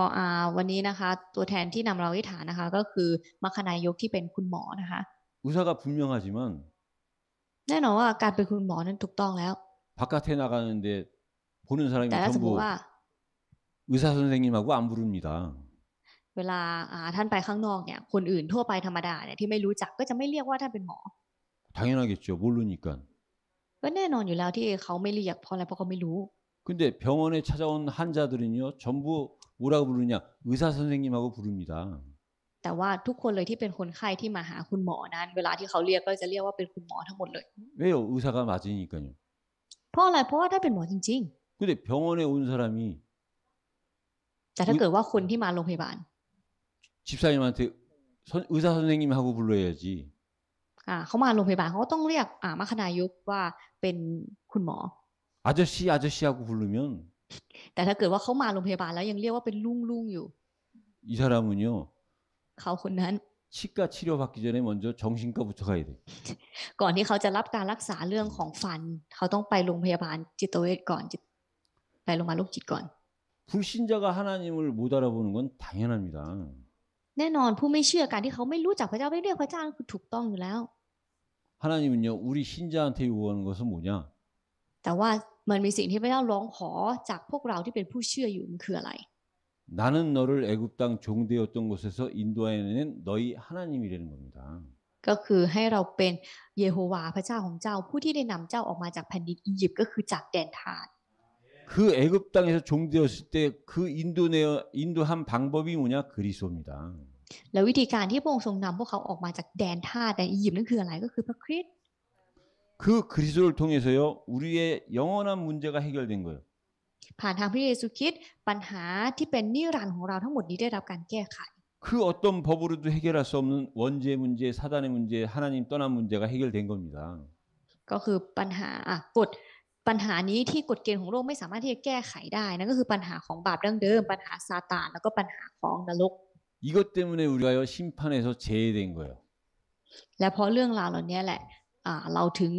วันนี้นะคะตัวแทนที่นำเราอธิษฐานนะคะก็คือมัคคณายกที่เป็นคุณหมอนะคะ 의사가 분명하지만 แน่นอนว่าการเป็นคุณหมอนั้นถูกต้องแล้ว 바깥에 나가는데 보는 사람이 แต่ถ้าสมม 전부 ติว่า 의사 선생님하고 안 부릅니다. เวลาท่านไปข้างนอกเนี่ยคนอื่นทั่วไปธรรมดาเนี่ยที่ไม่รู้จักก็จะไม่เรียกว่าท่านเป็นหมอ 당연하겠죠. 모르니까. ก็แน่นอนอยู่แล้วที่เขาไม่เรียกเพราะอะไรเพราะเขาไม่รู้ 근데 병원에 찾아온 환자들은요. 전부 뭐라고 부르냐? 의사 선생님하고 부릅니다. แต่ว่าทุกคนเลยที่เป็นคนไข้ที่มาหาคุณหมอนั้น เวลาที่เขาเรียกก็จะเรียกว่าเป็นคุณหมอทั้งหมดเลย 왜요? 의사가 맞으니까요. เพราะอะไรเพราะว่าท่านเป็นหมอจริง 근데 병원에 온 사람이 ๆ แต่ถ้าเกิดว่าคนที่มาโรงพยาบาล 집사님한테 의사 선생님하고 불러야지. เขามาโรงพยาบาลเขาก็ต้องเรียกมัคคณายกว่าเป็นคุณหมอ 아저씨 아저씨하고 부르면 แต่ถ้าเกิดว่าเขามาโรงพยาบาลแล้วยังเรียกว่าเป็นลุงอยู่ 이 사람은요. เขาคนนั้น 치과 치료 받기 전에 먼저 정신과부터 가야 돼. ก่อนที่เขาจะรับการรักษาเรื่องของฟัน เขาต้องไปโรงพยาบาลจิตเวชก่อนไปโรงพยาบาลโรคจิตก่อน 불신자가 하나님을 못 알아보는 건 당연합니다. แน่นอนผู้ไม่เชื่อการที่เขาไม่รู้จักพระเจ้าไม่เรียกพระเจ้าคือถูกต้องอยู่แล้ว 하나님은요. 우리 신자한테 요구하는 것은 뭐냐? แต่ว่ามันมีสิ่งที่พระเจ้าร้องขอจากพวกเราที่เป็นผู้เชื่ออยู่มันคืออะไร 나는 너를 애굽 땅 종되었던 곳에서 인도하여낸 너희 하나님이라는 겁니다. ก็คือให้เราเป็นเยโฮวาห์พระเจ้าของเจ้าผู้ที่ได้นำเจ้าออกมาจากแผ่นดินอียิปต์ก็คือจากแดนทาส 그 애굽 땅에서 종되었을 때 그 인도한 방법이 뭐냐? 그리스도입니다. แล้ววิธีการที่พระองค์ทรงนำพวกเขาออกมาจากแดนทาสแดนอียิปต์นั่นคืออะไรก็คือพระคริสต์ 그 그리스도를 통해서요. 우리의 영원한 문제가 해결된 거예요. ผ่านทางพระเยซูคริสต์ปัญหาที่เป็นนิรันดร์ของเราทั้งหมดนี้ได้รับการแก้ไข 그 어떤 법으로도 해결할 수 없는 원죄 문제, 사단의 문제, 하나님 떠난 문제가 해결된 겁니다. ก็คือปัญหากฎปัญหานี้ที่กฎเกณฑ์ของโลกไม่สามารถที่จะแก้ไขได้นั่นก็คือปัญหาของบาปดั้งเดิมปัญหาซาตานแล้วก็ปัญหาของนรก 이것 때문에 우리가요 심판에서 제외된 거예요. และเพราะเรื่องราวเหล่านี้แหละเราถึง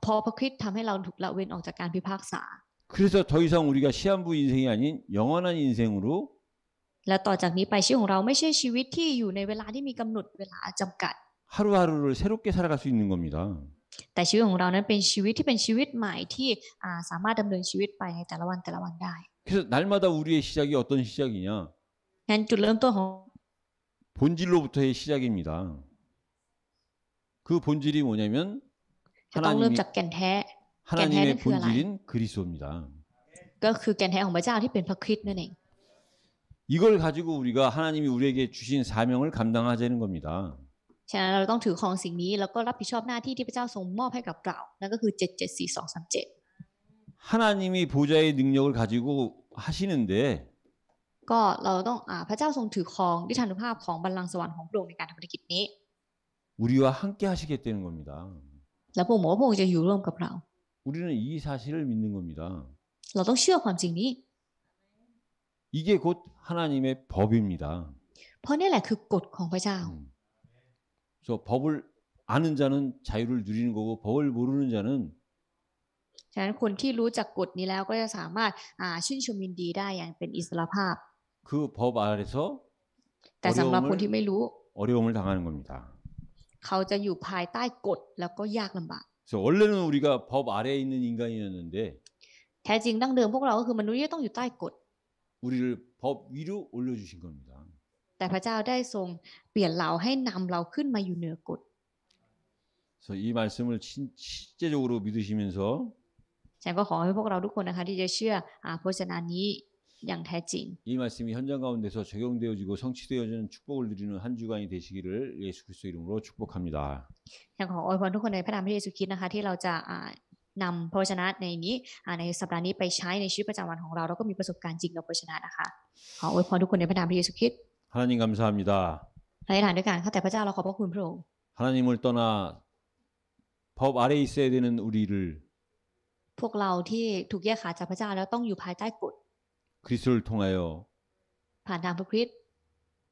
พอพระคริสต์ทำให้เราถูกละเว้นออกจากการพิพากษา 그래서 더 이상 우리가 시한부 인생이 아닌 영원한 인생으로 และต่อจากนี้ไปชีวิตของเราไม่ใช่ชีวิตที่อยู่ในเวลาที่มีกำหนดเวลาจำกัด 하루하루를 새롭게 살아갈 수 있는 겁니다. แต่ชีวิตของเรานั้นเป็นชีวิตที่เป็นชีวิตใหม่ที่สามารถดำเนินชีวิตไปในแต่ละวันได้ 그래서 날마다 우리의 시작이 어떤 시작이냐? งั้นจุดเริ่มต้นของ 본질로부터의 시작입니다. 그 본질이 뭐냐면 จะต้องเริ่มจากแก่นแท้ 하나님의 본질인 그리스도입니다. ก็คือแก่นแท้ของพระเจ้าที่เป็นพระคริสต์นั่นเอง 이걸 가지고 우리가 하나님이 우리에게 주신 사명을 감당하자는 겁니다. ฉะนั้นเราต้องถือครองสิ่งนี้แล้วก็รับผิดชอบหน้าที่ที่พระเจ้าทรงมอบให้กับเรานั่นก็คือ774-237 하나님이 보좌의 능력을 가지고 하시는데 ก็เราต้องพระเจ้าทรงถือครองฤทธานุภาพของบัลลังก์สวรรค์ของพระองค์ในการทำธุรกิจนี้ 우리와 함께 하시겠다는 겁니다. แล้วพระองค์บอกว่าพระองค์จะอยู่ร่วมกับเรา 우리는 이 사실을 믿는 겁니다. เราต้องเชื่อความจริงนี้ 이게 곧 하나님의 법입니다. เพราะนี่แหละคือกฎของพระเจ้า 그래서 법을 아는 자는 자유를 누리는 거고 법을 모르는 자는 ฉะนั้นคนที่รู้จักกฎนี้แล้วก็จะสามารถชื่นชมยินดีได้อย่างเป็นอิสรภาพ 그 법 아래서 แต่สำหรับคนที่ไม่รู้ 어려움을 당하는 겁니다. เขาจะอยู่ภายใต้กฎแล้วก็ยากลำบาก 그래서 원래는 우리가 법 아래에 있는 인간이었는데 แท้จริงดั้งเดิมพวกเราก็คือมนุษย์ที่ต้องอยู่ใต้กฎ 우리를 법 위로 올려주신 겁니다. แต่พระเจ้าได้ทรงเปลี่ยนเราให้นำเราขึ้นมาอยู่เหนือกฎ 그래서 이 말씀을 실제적으로 믿으시면서 ฉันก็ขอให้พวกเราทุกคนนะคะที่จะเชื่อพระวจนะนี้อย่างแท้จริง 이 말씀이 현장 가운데서 적용되어지고 성취되어지는 축복을 누리는 한 주간이 되시기를 예수 그리스도 이름으로 축복합니다. ฉันขออวยพรทุกคนในพระนามพระเยซูคริสต์นะคะที่เราจะนำพระวจนะในนี้ในสัปดาห์นี้ไปใช้ในชีวิตประจำวันของเราแล้วก็มีประสบการณ์จริงกับพระวจนะนะคะขออวยพรทุกคนในพระนามพระเยซูคริสต์ 하나님 감사합니다. อธิษฐานด้วยกันข้าแต่พระเจ้าเราขอบพระคุณพระองค์ 하나님을 떠나 법 아래에 있어야 되는 우리를 พวกเราที่ถูกแยกขาดจากพระเจ้าแล้วต้องอยู่ภายใต้กฎ 그리스도를 통하여 ผ่านทางพระคริสต์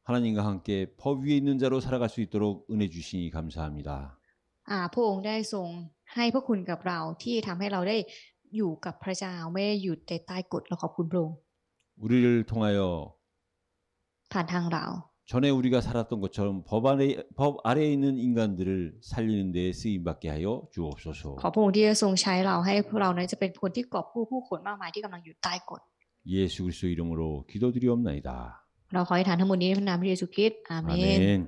하나님과 함께 법 위에 있는 자로 살아갈 수 있도록 은혜 주시니 감사합니다. พระองค์ได้ทรงให้พระคุณกับเราที่ทำให้เราได้อยู่กับพระเจ้าไม่ได้อยู่แต่ใต้กฎเราขอบคุณพระองค์ 우리를 통하여 ผ่านทางเรา 전에 우리가 살았던 것처럼 법 아래에 있는 인간들을 살리는 데 쓰임받게 하여 주옵소서. ขอพระองค์ที่จะทรงใช้เราให้พวกเรานั้นจะเป็นคนที่กอบกู้ผู้คนมากมายที่กำลังอยู่ใต้กฎ 예수 그리스도 이름으로 기도드리옵나이다. เราขอให้ฐานทั้งหมดนี้ในพระนามพระเยซูคริสต์อาเมน 아멘.